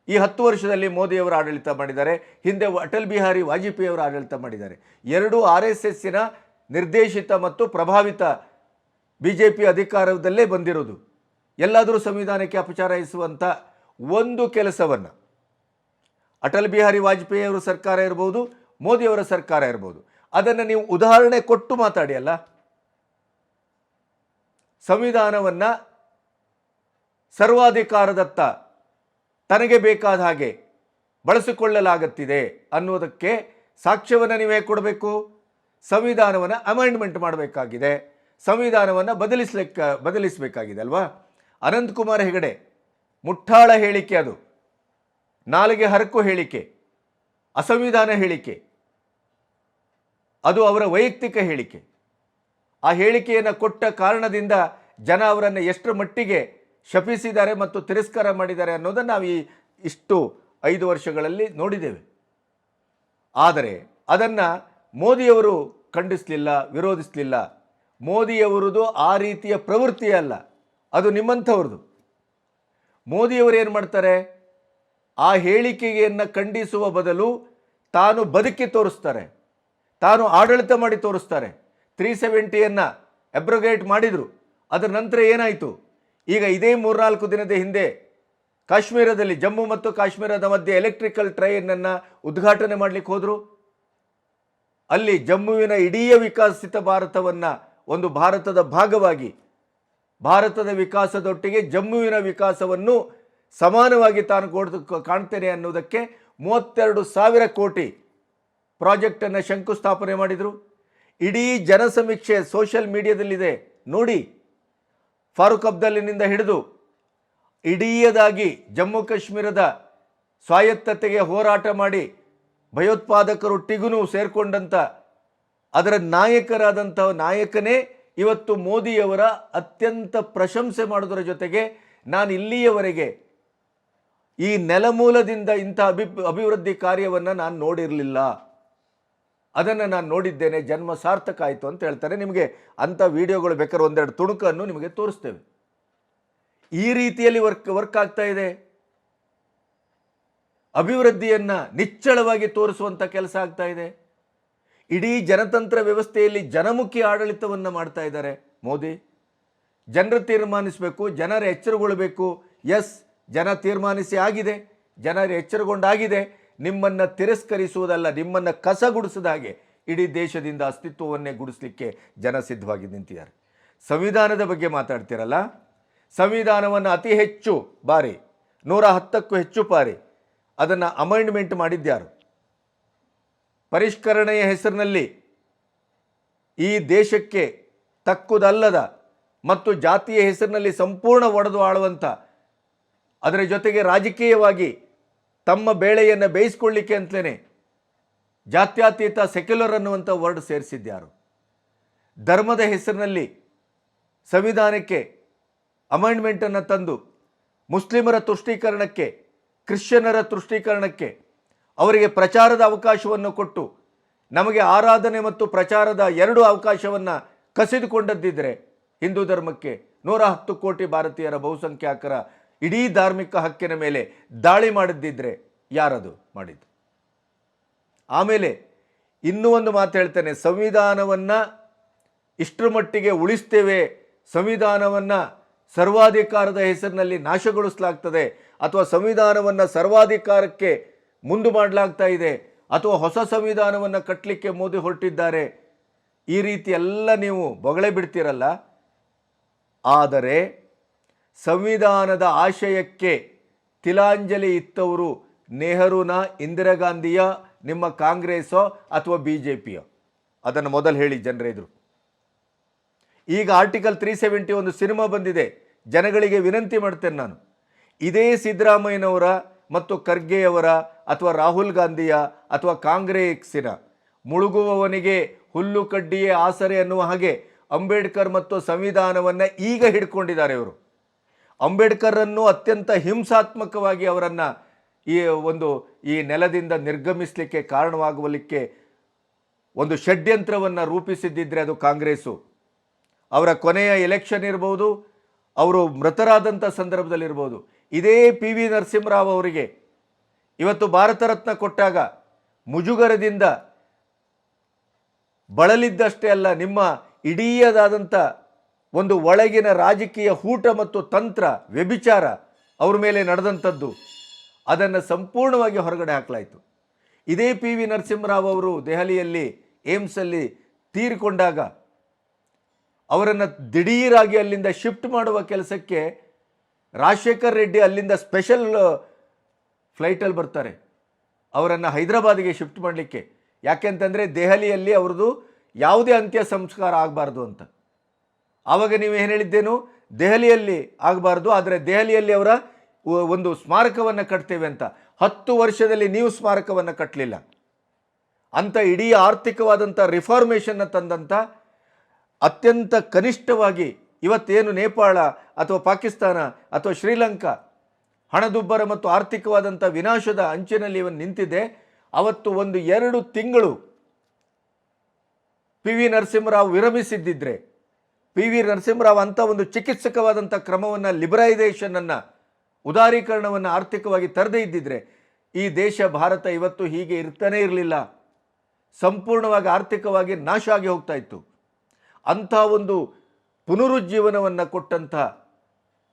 A: ಈ 10 ವರ್ಷದಲ್ಲಿ ಮೋದಿಯವರು ಆಡಳಿತ ಮಾಡಿದ್ದಾರೆ, ಹಿಂದೆ ಅಟಲ್ ಬಿಹಾರಿ ವಾಜಪೇಯಿಯವರು ಆಡಳಿತ ಮಾಡಿದ್ದಾರೆ. ಎರಡೂ RSSನ ನಿರ್ದೇಶಿತ ಮತ್ತು ಪ್ರಭಾವಿತ BJP ಅಧಿಕಾರದಲ್ಲೇ ಬಂದಿರೋದು. ಎಲ್ಲಾದರೂ ಸಂವಿಧಾನಕ್ಕೆ ಅಪಚಾರ ಎಸಗುವಂಥ ಒಂದು ಕೆಲಸವನ್ನು ಅಟಲ್ ಬಿಹಾರಿ ವಾಜಪೇಯಿಯವರ ಸರ್ಕಾರ ಇರ್ಬೋದು, ಮೋದಿಯವರ ಸರ್ಕಾರ ಇರ್ಬೋದು, ಅದನ್ನು ನೀವು ಉದಾಹರಣೆ ಕೊಟ್ಟು ಮಾತಾಡಿ ಅಲ್ಲ. ಸಂವಿಧಾನವನ್ನು ಸರ್ವಾಧಿಕಾರದತ್ತ ತನಗೆ ಬೇಕಾದ ಹಾಗೆ ಬಳಸಿಕೊಳ್ಳಲಾಗುತ್ತಿದೆ ಅನ್ನೋದಕ್ಕೆ ಸಾಕ್ಷ್ಯವನ್ನು ನೀವೇ ಕೊಡಬೇಕು. ಸಂವಿಧಾನವನ್ನು ಅಮೆಂಡ್ಮೆಂಟ್ ಮಾಡಬೇಕಾಗಿದೆ, ಸಂವಿಧಾನವನ್ನು ಬದಲಿಸಬೇಕಾಗಿದೆ ಅಲ್ವಾ? ಅನಂತಕುಮಾರ್ ಹೆಗಡೆ ಮುಟ್ಟಾಳ ಹೇಳಿಕೆ, ಅದು ನಾಲಿಗೆ ಹರಕು ಹೇಳಿಕೆ, ಅಸಂವಿಧಾನ ಹೇಳಿಕೆ, ಅದು ಅವರ ವೈಯಕ್ತಿಕ ಹೇಳಿಕೆ. ಆ ಹೇಳಿಕೆಯನ್ನು ಕೊಟ್ಟ ಕಾರಣದಿಂದ ಜನ ಅವರನ್ನು ಎಷ್ಟರ ಮಟ್ಟಿಗೆ ಶಪಿಸಿದ್ದಾರೆ ಮತ್ತು ತಿರಸ್ಕಾರ ಮಾಡಿದ್ದಾರೆ ಅನ್ನೋದನ್ನು ನಾವು ಇಷ್ಟು 5 ವರ್ಷಗಳಲ್ಲಿ ನೋಡಿದ್ದೇವೆ. ಆದರೆ ಅದನ್ನು ಮೋದಿಯವರು ಖಂಡಿಸಲಿಲ್ಲ, ವಿರೋಧಿಸಲಿಲ್ಲ. ಮೋದಿಯವರದು ಆ ರೀತಿಯ ಪ್ರವೃತ್ತಿ ಅಲ್ಲ, ಅದು ನಿಮ್ಮಂಥವ್ರದ್ದು. ಮೋದಿಯವರು ಏನು ಮಾಡ್ತಾರೆ? ಆ ಹೇಳಿಕೆಯನ್ನು ಖಂಡಿಸುವ ಬದಲು ತಾನು ಬದುಕಿ ತೋರಿಸ್ತಾರೆ, ತಾನು ಆಡಳಿತ ಮಾಡಿ ತೋರಿಸ್ತಾರೆ. 370ಯನ್ನು ಅಬ್ರೋಗೇಟ್ ಮಾಡಿದರು. ಅದರ ನಂತರ ಏನಾಯಿತು? ಈಗ ಇದೇ 3-4 ದಿನದ ಹಿಂದೆ ಕಾಶ್ಮೀರದಲ್ಲಿ, ಜಮ್ಮು ಮತ್ತು ಕಾಶ್ಮೀರದ ಮಧ್ಯೆ ಎಲೆಕ್ಟ್ರಿಕಲ್ ಟ್ರೈನನ್ನು ಉದ್ಘಾಟನೆ ಮಾಡಲಿಕ್ಕೆ ಹೋದರು. ಅಲ್ಲಿ ಜಮ್ಮುವಿನ ಇಡೀ ವಿಕಸಿತ ಭಾರತವನ್ನು ಒಂದು ಭಾರತದ ಭಾಗವಾಗಿ, ಭಾರತದ ವಿಕಾಸದೊಟ್ಟಿಗೆ ಜಮ್ಮುವಿನ ವಿಕಾಸವನ್ನು ಸಮಾನವಾಗಿ ತಾನು ಕಾಣ್ತೇನೆ ಅನ್ನೋದಕ್ಕೆ 32,000 ಕೋಟಿ ಪ್ರಾಜೆಕ್ಟನ್ನು ಶಂಕುಸ್ಥಾಪನೆ ಮಾಡಿದರು. ಇಡೀ ಜನಸಮೀಕ್ಷೆ ಸೋಷಿಯಲ್ ಮೀಡಿಯಾದಲ್ಲಿದೆ ನೋಡಿ. ಫಾರೂಕ್ ಅಬ್ದುಲ್ಲಾನಿಂದ ಹಿಡಿದು ಇಡೀದಾಗಿ ಜಮ್ಮು ಕಾಶ್ಮೀರದ ಸ್ವಾಯತ್ತತೆಗೆ ಹೋರಾಟ ಮಾಡಿ ಭಯೋತ್ಪಾದಕರೊಟ್ಟಿಗೂ ಸೇರಿಕೊಂಡಂಥ ಅದರ ನಾಯಕರಾದಂಥ ನಾಯಕನೇ ಇವತ್ತು ಮೋದಿಯವರ ಅತ್ಯಂತ ಪ್ರಶಂಸೆ ಮಾಡೋದರ ಜೊತೆಗೆ, ನಾನು ಇಲ್ಲಿಯವರೆಗೆ ಈ ನೆಲಮೂಲದಿಂದ ಇಂಥ ಅಭಿವೃದ್ಧಿ ಕಾರ್ಯವನ್ನು ನಾನು ನೋಡಿರಲಿಲ್ಲ, ಅದನ್ನು ನಾನು ನೋಡಿದ್ದೇನೆ, ಜನ್ಮ ಸಾರ್ಥಕ ಆಯಿತು ಅಂತ ಹೇಳ್ತಾರೆ. ನಿಮಗೆ ಅಂಥ ವಿಡಿಯೋಗಳು ಬೇಕಾದ್ರೆ 1-2 ತುಣುಕನ್ನು ನಿಮಗೆ ತೋರಿಸ್ತೇವೆ. ಈ ರೀತಿಯಲ್ಲಿ ವರ್ಕ್ ಆಗ್ತಾ ಇದೆ. ಅಭಿವೃದ್ಧಿಯನ್ನು ನಿಚ್ಚಳವಾಗಿ ತೋರಿಸುವಂಥ ಕೆಲಸ ಆಗ್ತಾ ಇದೆ. ಇಡೀ ಜನತಂತ್ರ ವ್ಯವಸ್ಥೆಯಲ್ಲಿ ಜನಮುಖಿ ಆಡಳಿತವನ್ನು ಮಾಡ್ತಾ ಇದ್ದಾರೆ ಮೋದಿ. ಜನರು ತೀರ್ಮಾನಿಸಬೇಕು, ಜನರು ಎಚ್ಚರಗೊಳ್ಳಬೇಕು. ಎಸ್, ಜನ ತೀರ್ಮಾನಿಸಿ ಆಗಿದೆ, ಜನರು ಎಚ್ಚರಗೊಂಡಾಗಿದೆ. ನಿಮ್ಮನ್ನು ತಿರಸ್ಕರಿಸುವುದಲ್ಲ, ನಿಮ್ಮನ್ನು ಕಸಗುಡಿಸಿದ ಹಾಗೆ ಇಡೀ ದೇಶದಿಂದ ಅಸ್ತಿತ್ವವನ್ನೇ ಗುಡಿಸಲಿಕ್ಕೆ ಜನ ಸಿದ್ಧವಾಗಿ ನಿಂತಿದ್ದಾರೆ. ಸಂವಿಧಾನದ ಬಗ್ಗೆ ಮಾತಾಡ್ತಿರಲ್ಲ, ಸಂವಿಧಾನವನ್ನು ಅತಿ ಹೆಚ್ಚು ಬಾರಿ 110ಕ್ಕೂ ಹೆಚ್ಚು ಬಾರಿ ಅದನ್ನು ಅಮೆಂಡ್ಮೆಂಟ್ ಮಾಡಿದ್ಯಾರು? ಪರಿಷ್ಕರಣೆಯ ಹೆಸರಿನಲ್ಲಿ ಈ ದೇಶಕ್ಕೆ ತಕ್ಕುದಲ್ಲದ ಮತ್ತು ಜಾತಿಯ ಹೆಸರಿನಲ್ಲಿ ಸಂಪೂರ್ಣ ಒಡೆದು ಆಳುವಂಥ ಅದರ ಜೊತೆಗೆ ರಾಜಕೀಯವಾಗಿ ತಮ್ಮ ಬೇಳೆಯನ್ನು ಬೇಯಿಸ್ಕೊಳ್ಳಿಕ್ಕೆ ಅಂತಲೇ ಜಾತ್ಯತೀತ ಸೆಕ್ಯುಲರ್ ಅನ್ನುವಂಥ ವರ್ಡ್ ಸೇರಿಸಿದ್ಯಾರು? ಧರ್ಮದ ಹೆಸರಿನಲ್ಲಿ ಸಂವಿಧಾನಕ್ಕೆ ಅಮೆಂಡ್ಮೆಂಟನ್ನು ತಂದು ಮುಸ್ಲಿಮರ ತುಷ್ಟೀಕರಣಕ್ಕೆ, ಕ್ರಿಶ್ಚಿಯನ್ನರ ತುಷ್ಟೀಕರಣಕ್ಕೆ ಅವರಿಗೆ ಪ್ರಚಾರದ ಅವಕಾಶವನ್ನು ಕೊಟ್ಟು ನಮಗೆ ಆರಾಧನೆ ಮತ್ತು ಪ್ರಚಾರದ ಎರಡು ಅವಕಾಶವನ್ನು ಕಸಿದುಕೊಂಡದ್ದಿದ್ದರೆ ಹಿಂದೂ ಧರ್ಮಕ್ಕೆ 110 ಕೋಟಿ ಭಾರತೀಯರ ಬಹುಸಂಖ್ಯಾತರ ಇಡೀ ಧಾರ್ಮಿಕ ಹಕ್ಕಿನ ಮೇಲೆ ದಾಳಿ ಮಾಡಿದ್ದಿದ್ರೆ ಯಾರದು ಮಾಡಿದ್ದು? ಆಮೇಲೆ ಇನ್ನೂ ಒಂದು ಮಾತು ಹೇಳ್ತೇನೆ, ಸಂವಿಧಾನವನ್ನು ಇಷ್ಟರ ಮಟ್ಟಿಗೆ ಉಳಿಸ್ತೇವೆ, ಸಂವಿಧಾನವನ್ನು ಸರ್ವಾಧಿಕಾರದ ಹೆಸರಿನಲ್ಲಿ ನಾಶಗೊಳಿಸಲಾಗ್ತದೆ ಅಥವಾ ಸಂವಿಧಾನವನ್ನು ಸರ್ವಾಧಿಕಾರಕ್ಕೆ ಮುಂದೆ ಮಾಡಲಾಗ್ತಾ ಇದೆ ಅಥವಾ ಹೊಸ ಸಂವಿಧಾನವನ್ನು ಕಟ್ಟಲಿಕ್ಕೆ ಮೋದಿ ಹೊರಟಿದ್ದಾರೆ, ಈ ರೀತಿ ಎಲ್ಲ ನೀವು ಬೊಗಳೆ ಬಿಡ್ತೀರಲ್ಲ. ಆದರೆ ಸಂವಿಧಾನದ ಆಶಯಕ್ಕೆ ತಿಲಾಂಜಲಿ ಇತ್ತವರು ನೆಹರೂನ, ಇಂದಿರಾ ಗಾಂಧಿಯ, ನಿಮ್ಮ ಕಾಂಗ್ರೆಸ್ಸೋ ಅಥವಾ BJPಯೋ? ಅದನ್ನು ಮೊದಲು ಹೇಳಿ ಜನರೇ ಎದುರು. ಈಗ ಆರ್ಟಿಕಲ್ 370 ಒಂದು ಸಿನಿಮಾ ಬಂದಿದೆ, ಜನಗಳಿಗೆ ವಿನಂತಿ ಮಾಡ್ತೇನೆ ನಾನು, ಇದೇ ಸಿದ್ದರಾಮಯ್ಯನವರ ಮತ್ತು ಖರ್ಗೆಯವರ ಅಥವಾ ರಾಹುಲ್ ಗಾಂಧಿಯ ಅಥವಾ ಕಾಂಗ್ರೆಸ್ಸಿನ ಮುಳುಗುವವನಿಗೆ ಹುಲ್ಲು ಕಡ್ಡಿಯೇ ಆಸರೆ ಅನ್ನುವ ಹಾಗೆ ಅಂಬೇಡ್ಕರ್ ಮತ್ತು ಸಂವಿಧಾನವನ್ನು ಈಗ ಹಿಡ್ಕೊಂಡಿದ್ದಾರೆ ಇವರು. ಅಂಬೇಡ್ಕರನ್ನು ಅತ್ಯಂತ ಹಿಂಸಾತ್ಮಕವಾಗಿ ಅವರನ್ನು ಈ ನೆಲದಿಂದ ನಿರ್ಗಮಿಸಲಿಕ್ಕೆ ಕಾರಣವಾಗುವಲಿಕ್ಕೆ ಒಂದು ಷಡ್ಯಂತ್ರವನ್ನು ರೂಪಿಸಿದ್ದಿದ್ರೆ ಅದು ಕಾಂಗ್ರೆಸ್ಸು. ಅವರ ಕೊನೆಯ ಎಲೆಕ್ಷನ್ ಇರ್ಬೋದು, ಅವರು ಮೃತರಾದಂಥ ಸಂದರ್ಭದಲ್ಲಿರ್ಬೋದು, ಇದೇ PV ನರಸಿಂಹರಾವ್ ಅವರಿಗೆ ಇವತ್ತು ಭಾರತ ರತ್ನ ಕೊಟ್ಟಾಗ ಮುಜುಗರದಿಂದ ಬಳಲಿದ್ದಷ್ಟೇ ಅಲ್ಲ, ನಿಮ್ಮ ಇಡೀದಾದಂಥ ಒಂದು ಒಳಗಿನ ರಾಜಕೀಯ ಹೂಟ ಮತ್ತು ತಂತ್ರ, ವ್ಯಭಿಚಾರ ಅವ್ರ ಮೇಲೆ ನಡೆದಂಥದ್ದು, ಅದನ್ನು ಸಂಪೂರ್ಣವಾಗಿ ಹೊರಗಡೆ ಹಾಕಲಾಯಿತು. ಇದೇ PV ನರಸಿಂಹರಾವ್ ಅವರು ದೆಹಲಿಯಲ್ಲಿ ಏಮ್ಸಲ್ಲಿ ತೀರಿಕೊಂಡಾಗ ಅವರನ್ನು ದಿಢೀರಾಗಿ ಅಲ್ಲಿಂದ ಶಿಫ್ಟ್ ಮಾಡುವ ಕೆಲಸಕ್ಕೆ ರಾಜಶೇಖರ್ ರೆಡ್ಡಿ ಅಲ್ಲಿಂದ ಸ್ಪೆಷಲ್ ಫ್ಲೈಟಲ್ಲಿ ಬರ್ತಾರೆ ಅವರನ್ನು ಹೈದರಾಬಾದಿಗೆ ಶಿಫ್ಟ್ ಮಾಡಲಿಕ್ಕೆ. ಯಾಕೆಂತಂದರೆ ದೆಹಲಿಯಲ್ಲಿ ಅವ್ರದ್ದು ಯಾವುದೇ ಅಂತ್ಯ ಸಂಸ್ಕಾರ ಆಗಬಾರ್ದು ಅಂತ. ಆವಾಗ ನೀವು ಏನು ಹೇಳಿದ್ದೇನು, ದೆಹಲಿಯಲ್ಲಿ ಆಗಬಾರ್ದು, ಆದರೆ ದೆಹಲಿಯಲ್ಲಿ ಅವರ ಒಂದು ಸ್ಮಾರಕವನ್ನು ಕಟ್ತೇವೆ ಅಂತ. 10 ವರ್ಷದಲ್ಲಿ ನೀವು ಸ್ಮಾರಕವನ್ನು ಕಟ್ಟಲಿಲ್ಲ ಅಂತ ಇಡೀ ಆರ್ಥಿಕವಾದಂಥ ರಿಫಾರ್ಮೇಷನ್ನ ತಂದಂಥ ಅತ್ಯಂತ ಕನಿಷ್ಠವಾಗಿ ಇವತ್ತೇನು ನೇಪಾಳ ಅಥವಾ ಪಾಕಿಸ್ತಾನ ಅಥವಾ ಶ್ರೀಲಂಕಾ ಹಣದುಬ್ಬರ ಮತ್ತು ಆರ್ಥಿಕವಾದಂಥ ವಿನಾಶದ ಅಂಚಿನಲ್ಲಿ ಇವನು ನಿಂತಿದೆ. ಅವತ್ತು 1-2 ತಿಂಗಳು PV ನರಸಿಂಹರಾವ್ ವಿರಮಿಸಿದ್ದಿದ್ರೆ, PV ನರಸಿಂಹರಾವ್ ಅಂಥ ಒಂದು ಚಿಕಿತ್ಸಕವಾದಂಥ ಕ್ರಮವನ್ನು, ಲಿಬರೈಸೇಷನನ್ನು, ಉದಾರೀಕರಣವನ್ನು ಆರ್ಥಿಕವಾಗಿ ತರದೇ ಇದ್ದಿದ್ರೆ ಈ ದೇಶ ಭಾರತ ಇವತ್ತು ಹೀಗೆ ಇರ್ತಾನೇ ಇರಲಿಲ್ಲ, ಸಂಪೂರ್ಣವಾಗಿ ಆರ್ಥಿಕವಾಗಿ ನಾಶ ಆಗಿ ಹೋಗ್ತಾ ಇತ್ತು. ಅಂಥ ಒಂದು ಪುನರುಜ್ಜೀವನವನ್ನು ಕೊಟ್ಟಂಥ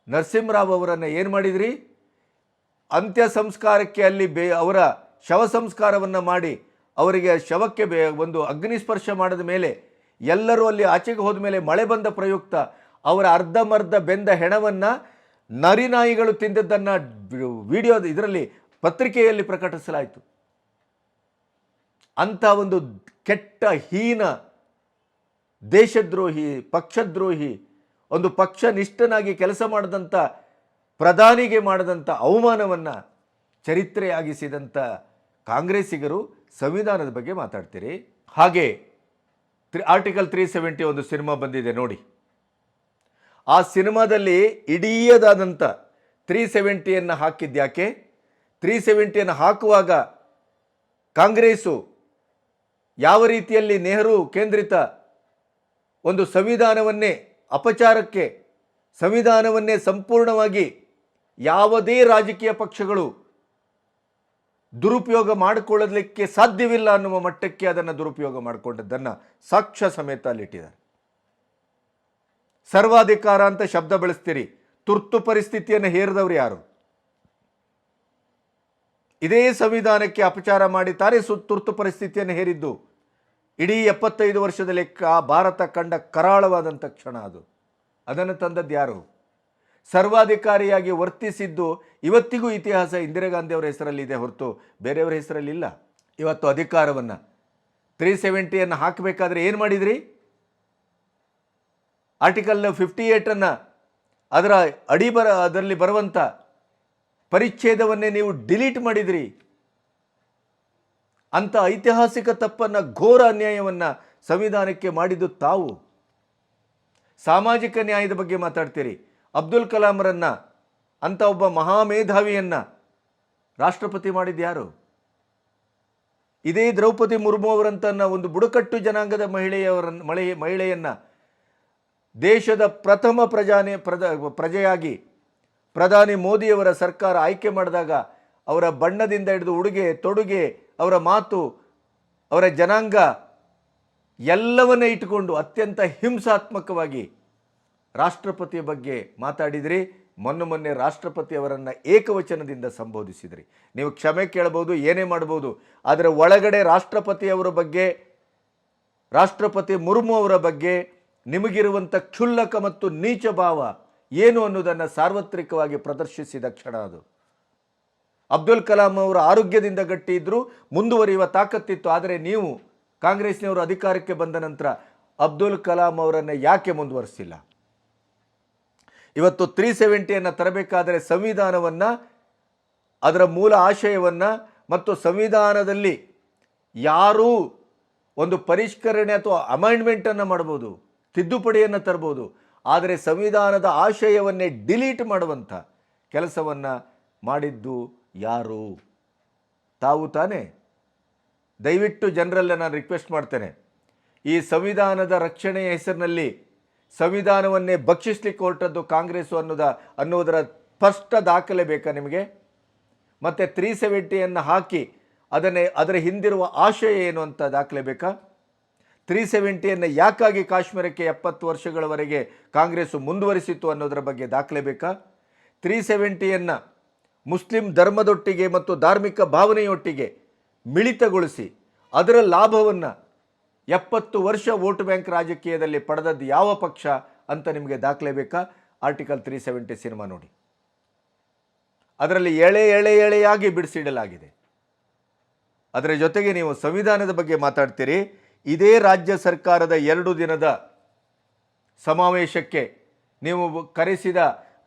A: ನರಸಿಂಹರಾವ್ ಅವರನ್ನು ಏನು ಮಾಡಿದ್ರಿ? ಅಂತ್ಯ ಸಂಸ್ಕಾರಕ್ಕೆ ಅಲ್ಲಿ ಅವರ ಶವ ಸಂಸ್ಕಾರವನ್ನು ಮಾಡಿ ಅವರಿಗೆ ಶವಕ್ಕೆ ಒಂದು ಅಗ್ನಿಸ್ಪರ್ಶ ಮಾಡಿದ ಮೇಲೆ ಎಲ್ಲರೂ ಅಲ್ಲಿ ಆಚೆಗೆ ಹೋದ ಮೇಲೆ ಮಳೆ ಬಂದ ಪ್ರಯುಕ್ತ ಅವರ ಅರ್ಧಮರ್ಧ ಬೆಂದ ಹೆಣವನ್ನು ನರಿನಾಯಿಗಳು ತಿಂದದ್ದನ್ನು ಇದರಲ್ಲಿ ಪತ್ರಿಕೆಯಲ್ಲಿ ಪ್ರಕಟಿಸಲಾಯಿತು. ಅಂಥ ಒಂದು ಕೆಟ್ಟ, ಹೀನ, ದೇಶದ್ರೋಹಿ, ಪಕ್ಷದ್ರೋಹಿ, ಒಂದು ಪಕ್ಷನಿಷ್ಠನಾಗಿ ಕೆಲಸ ಮಾಡಿದಂಥ ಪ್ರಧಾನಿಗೆ ಮಾಡಿದಂಥ ಅವಮಾನವನ್ನು ಚರಿತ್ರೆಯಾಗಿಸಿದಂಥ ಕಾಂಗ್ರೆಸ್ಸಿಗರು ಸಂವಿಧಾನದ ಬಗ್ಗೆ ಮಾತಾಡ್ತೀರಿ. ಹಾಗೆ ಆರ್ಟಿಕಲ್ 370 ಒಂದು ಸಿನಿಮಾ ಬಂದಿದೆ ನೋಡಿ. ಆ ಸಿನಿಮಾದಲ್ಲಿ ಇಡೀದಾದಂಥ 370ಯನ್ನು ಹಾಕಿದ್ಯಾಕೆ? 370ಯನ್ನು ಹಾಕುವಾಗ ಕಾಂಗ್ರೆಸ್ಸು ಯಾವ ರೀತಿಯಲ್ಲಿ ನೆಹರು ಕೇಂದ್ರಿತ ಒಂದು ಸಂವಿಧಾನವನ್ನೇ ಅಪಚಾರಕ್ಕೆ, ಸಂವಿಧಾನವನ್ನೇ ಸಂಪೂರ್ಣವಾಗಿ ಯಾವುದೇ ರಾಜಕೀಯ ಪಕ್ಷಗಳು ದುರುಪಯೋಗ ಮಾಡಿಕೊಳ್ಳಲಿಕ್ಕೆ ಸಾಧ್ಯವಿಲ್ಲ ಅನ್ನುವ ಮಟ್ಟಕ್ಕೆ ಅದನ್ನು ದುರುಪಯೋಗ ಮಾಡಿಕೊಂಡದ್ದನ್ನು ಸಾಕ್ಷ್ಯ ಸಮೇತ ಅಲ್ಲಿಟ್ಟಿದ್ದಾರೆ. ಸರ್ವಾಧಿಕಾರ ಅಂತ ಶಬ್ದ ಬಳಸ್ತೀರಿ, ತುರ್ತು ಪರಿಸ್ಥಿತಿಯನ್ನು ಹೇರಿದವರು ಯಾರು? ಇದೇ ಸಂವಿಧಾನಕ್ಕೆ ಅಪಚಾರ ಮಾಡಿ ತಾರೆ ತುರ್ತು ಪರಿಸ್ಥಿತಿಯನ್ನು ಹೇರಿದ್ದು. ಇಡೀ 75 ವರ್ಷದಲ್ಲಿ ಭಾರತ ಕಂಡ ಕರಾಳವಾದಂಥ ಕ್ಷಣ ಅದು. ಅದನ್ನು ತಂದದ್ದು ಯಾರು? ಸರ್ವಾಧಿಕಾರಿಯಾಗಿ ವರ್ತಿಸಿದ್ದು ಇವತ್ತಿಗೂ ಇತಿಹಾಸ ಇಂದಿರಾ ಗಾಂಧಿ ಅವರ ಹೆಸರಲ್ಲಿದೆ ಹೊರತು ಬೇರೆಯವರ ಹೆಸರಲ್ಲಿಲ್ಲ. ಇವತ್ತು ಅಧಿಕಾರವನ್ನು 370ಯನ್ನು ಹಾಕಬೇಕಾದ್ರೆ ಏನು ಮಾಡಿದ್ರಿ? ಆರ್ಟಿಕಲ್ 58 ಅದರ ಅದರಲ್ಲಿ ಬರುವಂಥ ಪರಿಚ್ಛೇದವನ್ನೇ ನೀವು ಡಿಲೀಟ್ ಮಾಡಿದ್ರಿ. ಅಂಥ ಐತಿಹಾಸಿಕ ತಪ್ಪನ್ನು, ಘೋರ ಅನ್ಯಾಯವನ್ನು ಸಂವಿಧಾನಕ್ಕೆ ಮಾಡಿದ್ದು ತಾವು. ಸಾಮಾಜಿಕ ನ್ಯಾಯದ ಬಗ್ಗೆ ಮಾತಾಡ್ತೀರಿ. ಅಬ್ದುಲ್ ಕಲಾಂರನ್ನ, ಅಂಥ ಒಬ್ಬ ಮಹಾಮೇಧಾವಿಯನ್ನು ರಾಷ್ಟ್ರಪತಿ ಮಾಡಿದ್ಯಾರು? ಇದೇ ದ್ರೌಪದಿ ಮುರ್ಮು ಅವರಂತನ್ನ ಒಂದು ಬುಡಕಟ್ಟು ಜನಾಂಗದ ಮಹಿಳೆಯನ್ನು ದೇಶದ ಪ್ರಥಮ ಪ್ರಜೆಯಾಗಿ ಪ್ರಧಾನಿ ಮೋದಿಯವರ ಸರ್ಕಾರ ಆಯ್ಕೆ ಮಾಡಿದಾಗ ಅವರ ಬಣ್ಣದಿಂದ ಹಿಡಿದು ಉಡುಗೆ ತೊಡುಗೆ, ಅವರ ಮಾತು, ಅವರ ಜನಾಂಗ ಎಲ್ಲವನ್ನೇ ಇಟ್ಟುಕೊಂಡು ಅತ್ಯಂತ ಹಿಂಸಾತ್ಮಕವಾಗಿ ರಾಷ್ಟ್ರಪತಿಯ ಬಗ್ಗೆ ಮಾತಾಡಿದ್ರಿ. ಮೊನ್ನೆ ರಾಷ್ಟ್ರಪತಿ ಅವರನ್ನು ಏಕವಚನದಿಂದ ಸಂಬೋಧಿಸಿದ್ರಿ. ನೀವು ಕ್ಷಮೆ ಕೇಳಬಹುದು, ಏನೇ ಮಾಡಬಹುದು, ಆದರೆ ಒಳಗಡೆ ರಾಷ್ಟ್ರಪತಿಯವರ ಬಗ್ಗೆ, ರಾಷ್ಟ್ರಪತಿ ಮುರ್ಮು ಅವರ ಬಗ್ಗೆ ನಿಮಗಿರುವಂಥ ಕ್ಷುಲ್ಲಕ ಮತ್ತು ನೀಚ ಭಾವ ಏನು ಅನ್ನೋದನ್ನು ಸಾರ್ವತ್ರಿಕವಾಗಿ ಪ್ರದರ್ಶಿಸಿದ ಕ್ಷಣ ಅದು. ಅಬ್ದುಲ್ ಕಲಾಂ ಅವರ ಆರೋಗ್ಯದಿಂದ ಗಟ್ಟಿ ಇದ್ದರೂ ಮುಂದುವರಿಯುವ ತಾಕತ್ತಿತ್ತು. ಆದರೆ ನೀವು ಕಾಂಗ್ರೆಸ್ನವರು ಅಧಿಕಾರಕ್ಕೆ ಬಂದ ನಂತರ ಅಬ್ದುಲ್ ಕಲಾಂ ಅವರನ್ನು ಯಾಕೆ ಮುಂದುವರಿಸಿಲ್ಲ? ಇವತ್ತು 370 ತರಬೇಕಾದರೆ ಸಂವಿಧಾನವನ್ನು, ಅದರ ಮೂಲ ಆಶಯವನ್ನು ಮತ್ತು ಸಂವಿಧಾನದಲ್ಲಿ ಯಾರೂ ಒಂದು ಪರಿಷ್ಕರಣೆ ಅಥವಾ ಅಮೆಂಡ್ಮೆಂಟನ್ನು ಮಾಡ್ಬೋದು, ತಿದ್ದುಪಡಿಯನ್ನು ತರ್ಬೋದು. ಆದರೆ ಸಂವಿಧಾನದ ಆಶಯವನ್ನೇ ಡಿಲೀಟ್ ಮಾಡುವಂಥ ಕೆಲಸವನ್ನು ಮಾಡಿದ್ದು ಯಾರು? ತಾವು ತಾನೇ. ದಯವಿಟ್ಟು ಜನರಲ್ಲ ನಾನು ರಿಕ್ವೆಸ್ಟ್ ಮಾಡ್ತೇನೆ, ಈ ಸಂವಿಧಾನದ ರಕ್ಷಣೆಯ ಹೆಸರಿನಲ್ಲಿ ಸಂವಿಧಾನವನ್ನೇ ಭಕ್ಷಿಸ್ಲಿಕ್ಕೆ ಹೊರಟದ್ದು ಕಾಂಗ್ರೆಸ್ಸು ಅನ್ನೋದರ ಸ್ಪಷ್ಟ ದಾಖಲೆ ಬೇಕಾ ನಿಮಗೆ? ಮತ್ತು 370 ಹಾಕಿ ಅದರ ಹಿಂದಿರುವ ಆಶಯ ಏನು ಅಂತ ದಾಖಲೆ ಬೇಕಾ? 370 ಯಾಕಾಗಿ ಕಾಶ್ಮೀರಕ್ಕೆ 70 ವರ್ಷಗಳವರೆಗೆ ಕಾಂಗ್ರೆಸ್ಸು ಮುಂದುವರಿಸಿತು ಅನ್ನೋದರ ಬಗ್ಗೆ ದಾಖಲೆ ಬೇಕಾ? 370 ಮುಸ್ಲಿಂ ಧರ್ಮದೊಟ್ಟಿಗೆ ಮತ್ತು ಧಾರ್ಮಿಕ ಭಾವನೆಯೊಟ್ಟಿಗೆ ಮಿಳಿತಗೊಳಿಸಿ ಅದರ ಲಾಭವನ್ನು 70 ವರ್ಷ ವೋಟ್ ಬ್ಯಾಂಕ್ ರಾಜಕೀಯದಲ್ಲಿ ಪಡೆದದ್ದು ಯಾವ ಪಕ್ಷ ಅಂತ ನಿಮಗೆ ದಾಖಲೆ ಬೇಕಾ? ಆರ್ಟಿಕಲ್ 370 ಸಿನಿಮಾ ನೋಡಿ, ಅದರಲ್ಲಿ ಎಳೆಯಾಗಿ ಬಿಡಿಸಿಡಲಾಗಿದೆ. ಅದರ ಜೊತೆಗೆ ನೀವು ಸಂವಿಧಾನದ ಬಗ್ಗೆ ಮಾತಾಡ್ತೀರಿ. ಇದೇ ರಾಜ್ಯ ಸರ್ಕಾರದ 2 ದಿನದ ಸಮಾವೇಶಕ್ಕೆ ನೀವು ಕರೆಸಿದ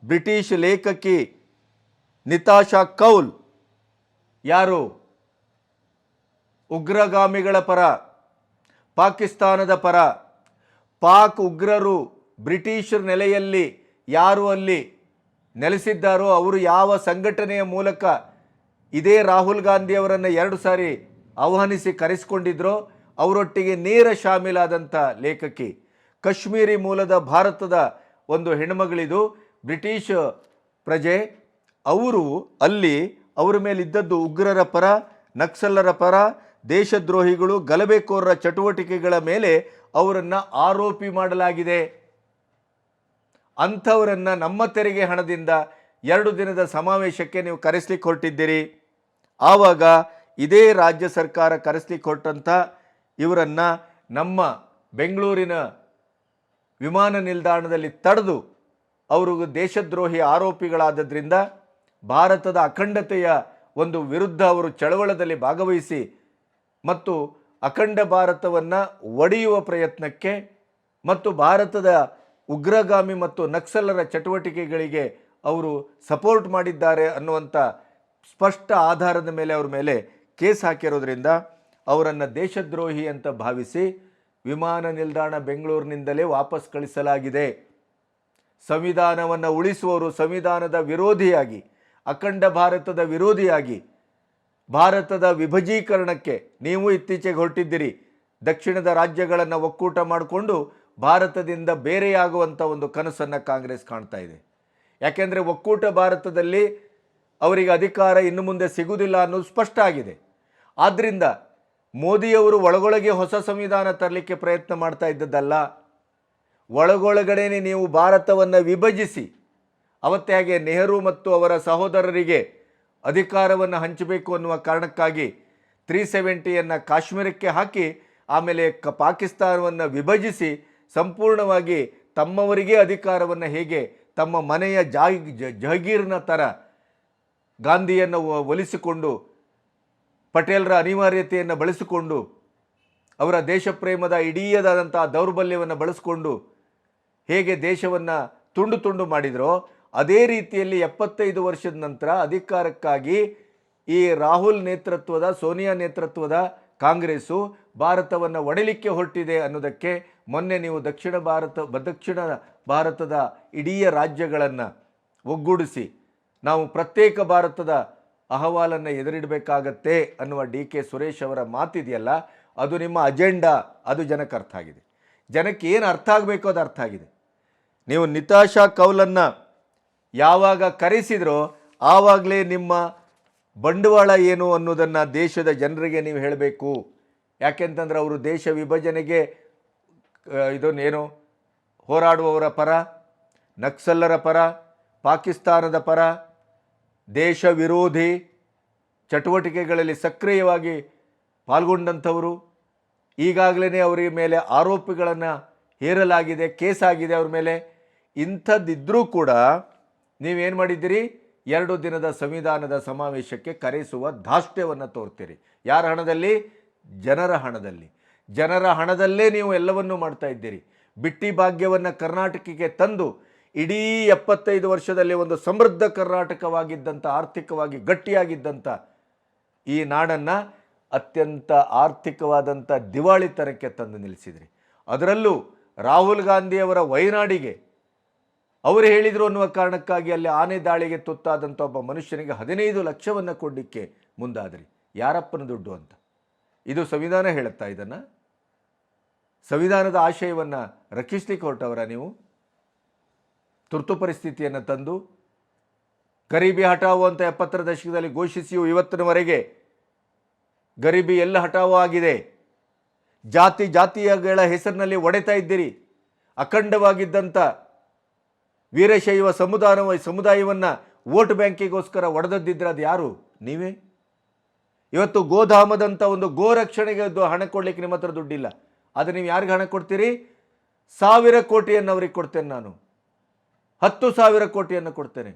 A: ಬ್ರಿಟಿಷ್ ಲೇಖಕಿ ನಿತಾಶಾ ಕೌಲ್ ಯಾರು? ಉಗ್ರಗಾಮಿಗಳ ಪರ, ಪಾಕಿಸ್ತಾನದ ಪರ, ಪಾಕ್ ಉಗ್ರರು ಬ್ರಿಟಿಷರ್ ನೆಲೆಯಲ್ಲಿ ಯಾರು ಅಲ್ಲಿ ನೆಲೆಸಿದ್ದಾರೋ ಅವರು ಯಾವ ಸಂಘಟನೆಯ ಮೂಲಕ ಇದೇ ರಾಹುಲ್ ಗಾಂಧಿಯವರನ್ನು 2 ಸಾರಿ ಆಹ್ವಾನಿಸಿ ಕರೆಸಿಕೊಂಡಿದ್ರೋ ಅವರೊಟ್ಟಿಗೆ ನೇರ ಶಾಮೀಲಾದಂಥ ಲೇಖಕಿ. ಕಾಶ್ಮೀರಿ ಮೂಲದ ಭಾರತದ ಒಂದು ಹೆಣ್ಮಗಳಿದು, ಬ್ರಿಟಿಷ್ ಪ್ರಜೆ. ಅವರು ಅಲ್ಲಿ ಅವರ ಮೇಲಿದ್ದದ್ದು ಉಗ್ರರ ಪರ, ನಕ್ಸಲರ ಪರ, ದೇಶದ್ರೋಹಿಗಳು, ಗಲಭೆಕೋರರ ಚಟುವಟಿಕೆಗಳ ಮೇಲೆ ಅವರನ್ನು ಆರೋಪಿ ಮಾಡಲಾಗಿದೆ. ಅಂಥವರನ್ನು ನಮ್ಮ ತೆರಿಗೆ ಹಣದಿಂದ 2 ದಿನದ ಸಮಾವೇಶಕ್ಕೆ ನೀವು ಕರೆಸ್ಲಿಕ್ಕೆ ಹೊರಟಿದ್ದೀರಿ. ಆವಾಗ ಇದೇ ರಾಜ್ಯ ಸರ್ಕಾರ ಕರೆಸ್ಲಿಕ್ಕೆ ಹೊರಟಂಥ ಇವರನ್ನು ನಮ್ಮ ಬೆಂಗಳೂರಿನ ವಿಮಾನ ನಿಲ್ದಾಣದಲ್ಲಿ ತಡೆದು ಅವರು ದೇಶದ್ರೋಹಿ ಆರೋಪಿಗಳಾದದ್ರಿಂದ ಭಾರತದ ಅಖಂಡತೆಯ ಒಂದು ವಿರುದ್ಧ ಅವರು ಚಳವಳದಲ್ಲಿ ಭಾಗವಹಿಸಿ ಮತ್ತು ಅಖಂಡ ಭಾರತವನ್ನು ಒಡೆಯುವ ಪ್ರಯತ್ನಕ್ಕೆ ಮತ್ತು ಭಾರತದ ಉಗ್ರಗಾಮಿ ಮತ್ತು ನಕ್ಸಲರ ಚಟುವಟಿಕೆಗಳಿಗೆ ಅವರು ಸಪೋರ್ಟ್ ಮಾಡಿದ್ದಾರೆ ಅನ್ನುವಂಥ ಸ್ಪಷ್ಟ ಆಧಾರದ ಮೇಲೆ ಅವ್ರ ಮೇಲೆ ಕೇಸ್ ಹಾಕಿರೋದ್ರಿಂದ ಅವರನ್ನು ದೇಶದ್ರೋಹಿ ಅಂತ ಭಾವಿಸಿ ವಿಮಾನ ನಿಲ್ದಾಣ ಬೆಂಗಳೂರಿನಿಂದಲೇ ವಾಪಸ್ ಕಳಿಸಲಾಗಿದೆ. ಸಂವಿಧಾನವನ್ನು ಉಳಿಸುವವರು ಸಂವಿಧಾನದ ವಿರೋಧಿಯಾಗಿ, ಅಖಂಡ ಭಾರತದ ವಿರೋಧಿಯಾಗಿ, ಭಾರತದ ವಿಭಜೀಕರಣಕ್ಕೆ ನೀವು ಇತ್ತೀಚೆಗೆ ಹೊರಟಿದ್ದೀರಿ. ದಕ್ಷಿಣದ ರಾಜ್ಯಗಳನ್ನು ಒಕ್ಕೂಟ ಮಾಡಿಕೊಂಡು ಭಾರತದಿಂದ ಬೇರೆಯಾಗುವಂಥ ಒಂದು ಕನಸನ್ನು ಕಾಂಗ್ರೆಸ್ ಕಾಣ್ತಾ ಇದೆ. ಯಾಕೆಂದರೆ ಒಕ್ಕೂಟ ಭಾರತದಲ್ಲಿ ಅವರಿಗೆ ಅಧಿಕಾರ ಇನ್ನು ಮುಂದೆ ಸಿಗುವುದಿಲ್ಲ ಅನ್ನೋದು ಸ್ಪಷ್ಟ ಆಗಿದೆ. ಆದ್ದರಿಂದ ಮೋದಿಯವರು ಒಳಗೊಳಗೆ ಹೊಸ ಸಂವಿಧಾನ ತರಲಿಕ್ಕೆ ಪ್ರಯತ್ನ ಮಾಡ್ತಾ ಇದ್ದದ್ದಲ್ಲ, ಒಳಗೊಳಗಡೆನೆ ನೀವು ಭಾರತವನ್ನು ವಿಭಜಿಸಿ ಅವತ್ತೇ ಹಾಗೆ ನೆಹರು ಮತ್ತು ಅವರ ಸಹೋದರರಿಗೆ ಅಧಿಕಾರವನ್ನು ಹಂಚಬೇಕು ಅನ್ನುವ ಕಾರಣಕ್ಕಾಗಿ 370 ಕಾಶ್ಮೀರಕ್ಕೆ ಹಾಕಿ ಆಮೇಲೆ ಪಾಕಿಸ್ತಾನವನ್ನು ವಿಭಜಿಸಿ ಸಂಪೂರ್ಣವಾಗಿ ತಮ್ಮವರಿಗೆ ಅಧಿಕಾರವನ್ನು ಹೇಗೆ ತಮ್ಮ ಮನೆಯ ಜಹಗೀರ್ನ ಥರ ಗಾಂಧಿಯನ್ನು ಒಲಿಸಿಕೊಂಡು, ಪಟೇಲರ ಅನಿವಾರ್ಯತೆಯನ್ನು ಬಳಸಿಕೊಂಡು, ಅವರ ದೇಶಪ್ರೇಮದ ಇಡೀದಾದಂಥ ದೌರ್ಬಲ್ಯವನ್ನು ಬಳಸಿಕೊಂಡು ಹೇಗೆ ದೇಶವನ್ನು ತುಂಡು ತುಂಡು ಮಾಡಿದರೋ ಅದೇ ರೀತಿಯಲ್ಲಿ 75 ವರ್ಷದ ನಂತರ ಅಧಿಕಾರಕ್ಕಾಗಿ ಈ ರಾಹುಲ್ ನೇತೃತ್ವದ, ಸೋನಿಯಾ ನೇತೃತ್ವದ ಕಾಂಗ್ರೆಸ್ಸು ಭಾರತವನ್ನು ಒಡೆಯಲಿಕ್ಕೆ ಹೊರಟಿದೆ ಅನ್ನೋದಕ್ಕೆ ಮೊನ್ನೆ ನೀವು ದಕ್ಷಿಣ ಭಾರತದ ಇಡೀ ರಾಜ್ಯಗಳನ್ನು ಒಗ್ಗೂಡಿಸಿ ನಾವು ಪ್ರತ್ಯೇಕ ಭಾರತದ ಅಹವಾಲನ್ನು ಎದುರಿಡಬೇಕಾಗತ್ತೆ ಅನ್ನುವ DK ಸುರೇಶ್ ಅವರ ಮಾತಿದೆಯಲ್ಲ, ಅದು ನಿಮ್ಮ ಅಜೆಂಡಾ, ಅದು ಜನಕ್ಕೆ ಅರ್ಥ ಆಗಿದೆ. ಜನಕ್ಕೆ ಏನು ಅರ್ಥ ಆಗಬೇಕೋ ಅದು ಅರ್ಥ ಆಗಿದೆ. ನೀವು ನಿತಾಶಾ ಕೌಲನ್ನು ಯಾವಾಗ ಕರೆಸಿದ್ರೋ ಆವಾಗಲೇ ನಿಮ್ಮ ಬಂಡವಾಳ ಏನು ಅನ್ನೋದನ್ನು ದೇಶದ ಜನರಿಗೆ ನೀವು ಹೇಳಬೇಕು. ಯಾಕೆಂತಂದ್ರೆ ಅವರು ದೇಶ ವಿಭಜನೆಗೆ ಇದನ್ನೇನು ಹೋರಾಡುವವರ ಪರ, ನಕ್ಸಲ್ಲರ ಪರ, ಪಾಕಿಸ್ತಾನದ ಪರ, ದೇಶ ವಿರೋಧಿ ಚಟುವಟಿಕೆಗಳಲ್ಲಿ ಸಕ್ರಿಯವಾಗಿ ಪಾಲ್ಗೊಂಡಂಥವರು. ಈಗಾಗಲೇ ಅವರ ಮೇಲೆ ಆರೋಪಗಳನ್ನು ಹೇರಲಾಗಿದೆ, ಕೇಸ್ ಆಗಿದೆ ಅವ್ರ ಮೇಲೆ. ಇಂಥದ್ದಿದ್ದರೂ ಕೂಡ ನೀವೇನು ಮಾಡಿದ್ದೀರಿ? 2 ದಿನದ ಸಂವಿಧಾನದ ಸಮಾವೇಶಕ್ಕೆ ಕರೆಸುವ ಧಾಷ್ಟ್ಯವನ್ನು ತೋರ್ತೀರಿ. ಯಾರ ಹಣದಲ್ಲಿ? ಜನರ ಹಣದಲ್ಲಿ. ಜನರ ಹಣದಲ್ಲೇ ನೀವು ಎಲ್ಲವನ್ನೂ ಮಾಡ್ತಾ ಇದ್ದೀರಿ. ಬಿಟ್ಟಿ ಭಾಗ್ಯವನ್ನು ಕರ್ನಾಟಕಕ್ಕೆ ತಂದು ಇಡೀ 75 ವರ್ಷದಲ್ಲಿ ಒಂದು ಸಮೃದ್ಧ ಕರ್ನಾಟಕವಾಗಿದ್ದಂಥ, ಆರ್ಥಿಕವಾಗಿ ಗಟ್ಟಿಯಾಗಿದ್ದಂಥ ಈ ನಾಡನ್ನು ಅತ್ಯಂತ ಆರ್ಥಿಕವಾದಂಥ ದಿವಾಳಿತನಕ್ಕೆ ತಂದು ನಿಲ್ಲಿಸಿದ್ರಿ. ಅದರಲ್ಲೂ ರಾಹುಲ್ ಗಾಂಧಿಯವರ ವಯನಾಡಿಗೆ ಅವರು ಹೇಳಿದರು ಅನ್ನುವ ಕಾರಣಕ್ಕಾಗಿ ಅಲ್ಲಿ ಆನೆ ದಾಳಿಗೆ ತುತ್ತಾದಂಥ ಒಬ್ಬ ಮನುಷ್ಯನಿಗೆ 15 ಲಕ್ಷವನ್ನು ಕೊಡಲಿಕ್ಕೆ ಮುಂದಾದ್ರಿ. ಯಾರಪ್ಪನ ದುಡ್ಡು ಅಂತ? ಇದು ಸಂವಿಧಾನ ಹೇಳುತ್ತಾ? ಇದನ್ನು ಸಂವಿಧಾನದ ಆಶಯವನ್ನು ರಕ್ಷಿಸಲಿಕ್ಕೆ ಹೊರಟವರ ನೀವು? ತುರ್ತು ಪರಿಸ್ಥಿತಿಯನ್ನು ತಂದು ಗರೀಬಿ ಹಠಾವು ಅಂತ 70ರ ದಶಕದಲ್ಲಿ ಘೋಷಿಸಿಯೂ ಇವತ್ತಿನವರೆಗೆ ಗರೀಬಿ ಎಲ್ಲ ಹಠಾವು ಆಗಿದೆ. ಜಾತಿಗಳ ಹೆಸರಿನಲ್ಲಿ ಒಡೆತಾ ಇದ್ದೀರಿ. ಅಖಂಡವಾಗಿದ್ದಂಥ ವೀರಶೈವ ಸಮುದಾಯವನ್ನು ವೋಟ್ ಬ್ಯಾಂಕಿಗೋಸ್ಕರ ಒಡೆದದ್ದಿದ್ರೆ ಅದು ಯಾರು? ನೀವೇ. ಇವತ್ತು ಗೋಧಾಮದಂಥ ಒಂದು ಗೋರಕ್ಷಣೆಗೆ ಹಣ ಕೊಡಲಿಕ್ಕೆ ನಿಮ್ಮ ಹತ್ರ ದುಡ್ಡಿಲ್ಲ. ಆದರೆ ನೀವು ಯಾರಿಗೆ ಹಣ ಕೊಡ್ತೀರಿ? 1000 ಕೋಟಿಯನ್ನು ಅವ್ರಿಗೆ ಕೊಡ್ತೇನೆ ನಾನು, 10,000 ಕೋಟಿಯನ್ನು ಕೊಡ್ತೇನೆ.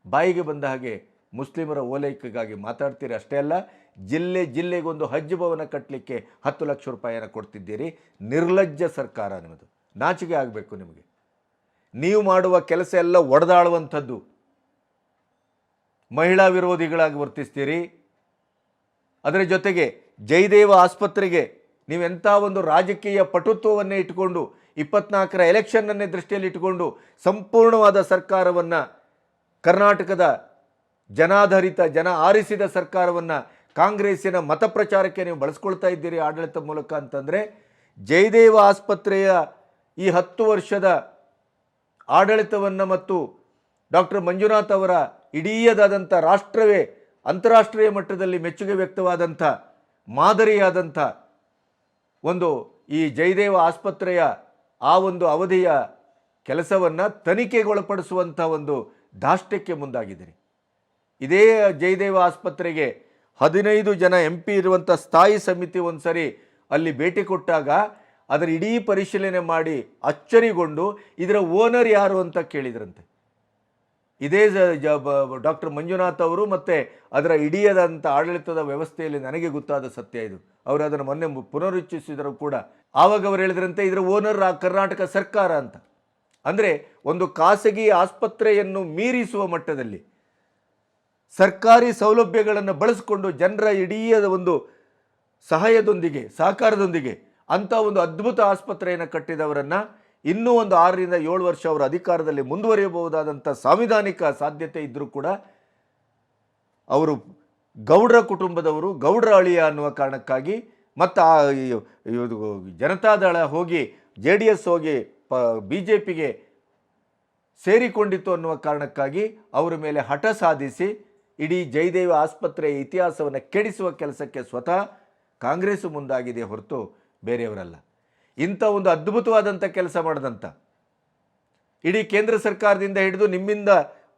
A: ಬಾಯಿಗೆ ಬಂದ ಹಾಗೆ ಮುಸ್ಲಿಮರ ಓಲೈಕೆಗಾಗಿ ಮಾತಾಡ್ತೀರಿ. ಅಷ್ಟೇ ಅಲ್ಲ, ಜಿಲ್ಲೆಗೊಂದು ಹಜ್ ಭವನ ಕಟ್ಟಲಿಕ್ಕೆ 10 ಲಕ್ಷ ರೂಪಾಯಿಯನ್ನು ಕೊಡ್ತಿದ್ದೀರಿ. ನಿರ್ಲಜ್ಜ ಸರ್ಕಾರ ನಿಮ್ಮದು. ನಾಚಿಕೆ ಆಗಬೇಕು ನಿಮಗೆ. ನೀವು ಮಾಡುವ ಕೆಲಸ ಎಲ್ಲ ಒಡೆದಾಳುವಂಥದ್ದು. ಮಹಿಳಾ ವಿರೋಧಿಗಳಾಗಿ ವರ್ತಿಸ್ತೀರಿ. ಅದರ ಜೊತೆಗೆ ಜಯದೇವ ಆಸ್ಪತ್ರೆಗೆ ನೀವೆಂಥ ಒಂದು ರಾಜಕೀಯ ಪಟುತ್ವವನ್ನೇ ಇಟ್ಟುಕೊಂಡು 24ರ ಎಲೆಕ್ಷನ್ನನ್ನೇ ದೃಷ್ಟಿಯಲ್ಲಿ ಇಟ್ಟುಕೊಂಡು ಸಂಪೂರ್ಣವಾದ ಸರ್ಕಾರವನ್ನು, ಕರ್ನಾಟಕದ ಜನಾಧಾರಿತ, ಜನ ಆರಿಸಿದ ಸರ್ಕಾರವನ್ನು ಕಾಂಗ್ರೆಸ್ಸಿನ ಮತ ಪ್ರಚಾರಕ್ಕೆ ನೀವು ಬಳಸ್ಕೊಳ್ತಾ ಇದ್ದೀರಿ ಆಡಳಿತ ಮೂಲಕ. ಅಂತಂದರೆ ಜಯದೇವ ಆಸ್ಪತ್ರೆಯ ಈ 10 ವರ್ಷದ ಆಡಳಿತವನ್ನು ಮತ್ತು ಡಾಕ್ಟರ್ ಮಂಜುನಾಥ್ ಅವರ ಇಡೀದಾದಂಥ ರಾಷ್ಟ್ರವೇ ಅಂತಾರಾಷ್ಟ್ರೀಯ ಮಟ್ಟದಲ್ಲಿ ಮೆಚ್ಚುಗೆ ವ್ಯಕ್ತವಾದಂಥ ಮಾದರಿಯಾದಂಥ ಒಂದು ಈ ಜಯದೇವ ಆಸ್ಪತ್ರೆಯ ಆ ಒಂದು ಅವಧಿಯ ಕೆಲಸವನ್ನು ತನಿಖೆಗೊಳಪಡಿಸುವಂಥ ಒಂದು ಧಾಷ್ಟ್ಯಕ್ಕೆ ಮುಂದಾಗಿದ್ದೀರಿ. ಇದೇ ಜಯದೇವ ಆಸ್ಪತ್ರೆಗೆ 15 ಜನ MP ಇರುವಂಥ ಸ್ಥಾಯಿ ಸಮಿತಿ ಒಂದು ಸರಿ ಅಲ್ಲಿ ಭೇಟಿ ಕೊಟ್ಟಾಗ ಅದರ ಇಡೀ ಪರಿಶೀಲನೆ ಮಾಡಿ ಅಚ್ಚರಿಗೊಂಡು ಇದರ ಓನರ್ ಯಾರು ಅಂತ ಕೇಳಿದ್ರಂತೆ. ಇದೇ ಡಾಕ್ಟರ್ ಮಂಜುನಾಥ್ ಅವರು ಮತ್ತು ಅದರ ಇಡೀಯಾದಂಥ ಆಡಳಿತದ ವ್ಯವಸ್ಥೆಯಲ್ಲಿ ನನಗೆ ಗೊತ್ತಾದ ಸತ್ಯ ಇದು. ಅವರು ಅದನ್ನು ಮೊನ್ನೆ ಪುನರುಚ್ಚರಿಸಿದರು ಕೂಡ. ಆವಾಗ ಅವರು ಹೇಳಿದ್ರಂತೆ ಇದರ ಓನರ್ ಕರ್ನಾಟಕ ಸರ್ಕಾರ ಅಂತ. ಅಂದರೆ ಒಂದು ಖಾಸಗಿ ಆಸ್ಪತ್ರೆಯನ್ನು ಮೀರಿಸುವ ಮಟ್ಟದಲ್ಲಿ ಸರ್ಕಾರಿ ಸೌಲಭ್ಯಗಳನ್ನು ಬಳಸಿಕೊಂಡು ಜನರ ಇಡೀಯಾದ ಒಂದು ಸಹಾಯದೊಂದಿಗೆ, ಸಹಕಾರದೊಂದಿಗೆ ಅಂಥ ಒಂದು ಅದ್ಭುತ ಆಸ್ಪತ್ರೆಯನ್ನು ಕಟ್ಟಿದವರನ್ನು ಇನ್ನೂ ಒಂದು 6ರಿಂದ 7 ವರ್ಷ ಅವರ ಅಧಿಕಾರದಲ್ಲಿ ಮುಂದುವರಿಯಬಹುದಾದಂಥ ಸಾಂವಿಧಾನಿಕ ಸಾಧ್ಯತೆ ಇದ್ದರೂ ಕೂಡ ಅವರು ಗೌಡ್ರ ಕುಟುಂಬದವರು, ಗೌಡ್ರ ಅಳಿಯ ಅನ್ನುವ ಕಾರಣಕ್ಕಾಗಿ ಮತ್ತು ಜನತಾದಳ ಹೋಗಿ JDS ಹೋಗಿ BJPಗೆ ಸೇರಿಕೊಂಡಿತ್ತು ಅನ್ನುವ ಕಾರಣಕ್ಕಾಗಿ ಅವರ ಮೇಲೆ ಹಠ ಸಾಧಿಸಿ ಇಡೀ ಜಯದೇವ ಆಸ್ಪತ್ರೆಯ ಇತಿಹಾಸವನ್ನು ಕೆಡಿಸುವ ಕೆಲಸಕ್ಕೆ ಸ್ವತಃ ಕಾಂಗ್ರೆಸ್ ಮುಂದಾಗಿದೆ ಹೊರತು ಬೇರೆಯವರಲ್ಲ. ಇಂಥ ಒಂದು ಅದ್ಭುತವಾದಂಥ ಕೆಲಸ ಮಾಡಿದಂಥ ಇಡೀ ಕೇಂದ್ರ ಸರ್ಕಾರದಿಂದ ಹಿಡಿದು ನಿಮ್ಮಿಂದ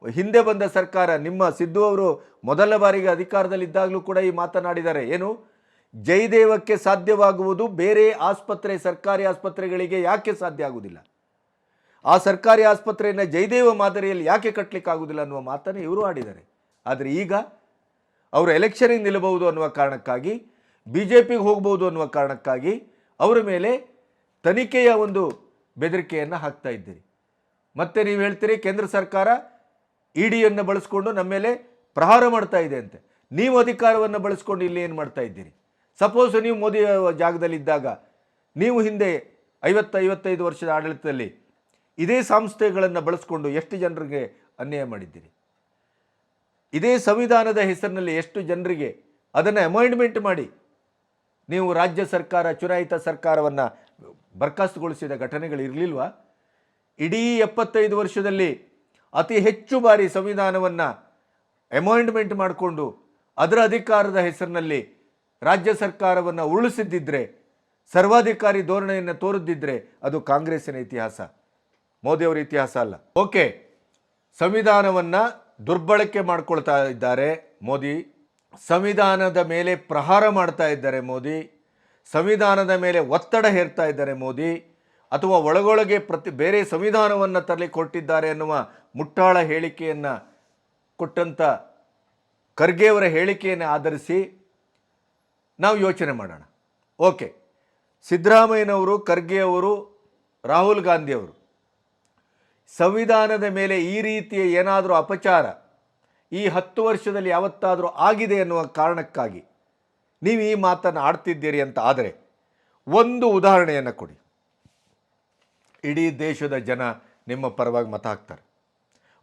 A: ಹಿಂದೆ ಬಂದ ಸರ್ಕಾರ, ನಿಮ್ಮ ಸಿದ್ದು ಅವರು ಮೊದಲ ಬಾರಿಗೆ ಅಧಿಕಾರದಲ್ಲಿದ್ದಾಗಲೂ ಕೂಡ ಈ ಮಾತನಾಡಿದ್ದಾರೆ. ಏನು? ಜಯದೇವಕ್ಕೆ ಸಾಧ್ಯವಾಗುವುದು ಬೇರೆ ಆಸ್ಪತ್ರೆ, ಸರ್ಕಾರಿ ಆಸ್ಪತ್ರೆಗಳಿಗೆ ಯಾಕೆ ಸಾಧ್ಯ ಆಗುವುದಿಲ್ಲ? ಆ ಸರ್ಕಾರಿ ಆಸ್ಪತ್ರೆಯನ್ನು ಜಯದೇವ ಮಾದರಿಯಲ್ಲಿ ಯಾಕೆ ಕಟ್ಟಲಿಕ್ಕಾಗುವುದಿಲ್ಲ ಅನ್ನುವ ಮಾತನ್ನು ಇವರು ಆಡಿದ್ದಾರೆ. ಆದರೆ ಈಗ ಅವರು ಎಲೆಕ್ಷನಿಗೆ ನಿಲ್ಲಬಹುದು ಅನ್ನುವ ಕಾರಣಕ್ಕಾಗಿ, BJPಗೆ ಹೋಗ್ಬೋದು ಅನ್ನುವ ಕಾರಣಕ್ಕಾಗಿ ಅವರ ಮೇಲೆ ತನಿಖೆಯ ಒಂದು ಬೆದರಿಕೆಯನ್ನು ಹಾಕ್ತಾ ಇದ್ದೀರಿ. ಮತ್ತೆ ನೀವು ಹೇಳ್ತೀರಿ ಕೇಂದ್ರ ಸರ್ಕಾರ ಇಡಿಯನ್ನು ಬಳಸ್ಕೊಂಡು ನಮ್ಮ ಮೇಲೆ ಪ್ರಹಾರ ಮಾಡ್ತಾ ಇದೆ ಅಂತೆ. ನೀವು ಅಧಿಕಾರವನ್ನು ಬಳಸ್ಕೊಂಡು ಇಲ್ಲಿ ಏನು ಮಾಡ್ತಾ ಇದ್ದೀರಿ? ಸಪೋಸ್ ನೀವು ಮೋದಿ ಜಾಗದಲ್ಲಿದ್ದಾಗ ನೀವು ಹಿಂದೆ 50-55 ವರ್ಷದ ಆಡಳಿತದಲ್ಲಿ ಇದೇ ಸಂಸ್ಥೆಗಳನ್ನು ಬಳಸ್ಕೊಂಡು ಎಷ್ಟು ಜನರಿಗೆ ಅನ್ಯಾಯ ಮಾಡಿದ್ದೀರಿ? ಇದೇ ಸಂವಿಧಾನದ ಹೆಸರಿನಲ್ಲಿ ಎಷ್ಟು ಜನರಿಗೆ ಅದನ್ನು ಅಮೆಂಡ್ಮೆಂಟ್ ಮಾಡಿ ನೀವು ರಾಜ್ಯ ಸರ್ಕಾರ, ಚುನಾಯಿತ ಸರ್ಕಾರವನ್ನು ಬರ್ಖಾಸ್ತುಗೊಳಿಸಿದ ಘಟನೆಗಳಿರಲಿಲ್ವಾ? ಇಡೀ 75 ವರ್ಷದಲ್ಲಿ ಅತಿ ಹೆಚ್ಚು ಬಾರಿ ಸಂವಿಧಾನವನ್ನು ಅಮೆಂಡ್ಮೆಂಟ್ ಮಾಡಿಕೊಂಡು ಅದರ ಅಧಿಕಾರದ ಹೆಸರಿನಲ್ಲಿ ರಾಜ್ಯ ಸರ್ಕಾರವನ್ನು ಉರುಳಿಸಿದ್ದಿದ್ರೆ, ಸರ್ವಾಧಿಕಾರಿ ಧೋರಣೆಯನ್ನು ತೋರಿದ್ದಿದ್ರೆ ಅದು ಕಾಂಗ್ರೆಸ್ಸಿನ ಇತಿಹಾಸ, ಮೋದಿಯವರ ಇತಿಹಾಸ ಅಲ್ಲ. ಓಕೆ, ಸಂವಿಧಾನವನ್ನು ದುರ್ಬಳಕೆ ಮಾಡ್ಕೊಳ್ತಾ ಇದ್ದಾರೆ ಮೋದಿ, ಸಂವಿಧಾನದ ಮೇಲೆ ಪ್ರಹಾರ ಮಾಡ್ತಾ ಇದ್ದಾರೆ ಮೋದಿ, ಸಂವಿಧಾನದ ಮೇಲೆ ಒತ್ತಡ ಹೇರ್ತಾ ಇದ್ದಾರೆ ಮೋದಿ, ಅಥವಾ ಒಳಗೊಳಗೆ ಬೇರೆ ಸಂವಿಧಾನವನ್ನು ತರಲಿಕ್ಕೆ ಕೊಟ್ಟಿದ್ದಾರೆ ಎನ್ನುವ ಮುಟ್ಟಾಳ ಹೇಳಿಕೆಯನ್ನು ಕೊಟ್ಟಂಥ ಖರ್ಗೆಯವರ ಹೇಳಿಕೆಯನ್ನು ಆಧರಿಸಿ ನಾವು ಯೋಚನೆ ಮಾಡೋಣ. ಓಕೆ, ಸಿದ್ದರಾಮಯ್ಯನವರು, ಖರ್ಗೆಯವರು, ರಾಹುಲ್ ಗಾಂಧಿಯವರು ಸಂವಿಧಾನದ ಮೇಲೆ ಈ ರೀತಿಯ ಏನಾದರೂ ಅಪಚಾರ ಈ 10 ವರ್ಷದಲ್ಲಿ ಯಾವತ್ತಾದರೂ ಆಗಿದೆ ಎನ್ನುವ ಕಾರಣಕ್ಕಾಗಿ ನೀವು ಈ ಮಾತನ್ನು ಆಡ್ತಿದ್ದೀರಿ ಅಂತ ಆದರೆ ಒಂದು ಉದಾಹರಣೆಯನ್ನು ಕೊಡಿ. ಇಡೀ ದೇಶದ ಜನ ನಿಮ್ಮ ಪರವಾಗಿ ಮತ ಹಾಕ್ತಾರೆ.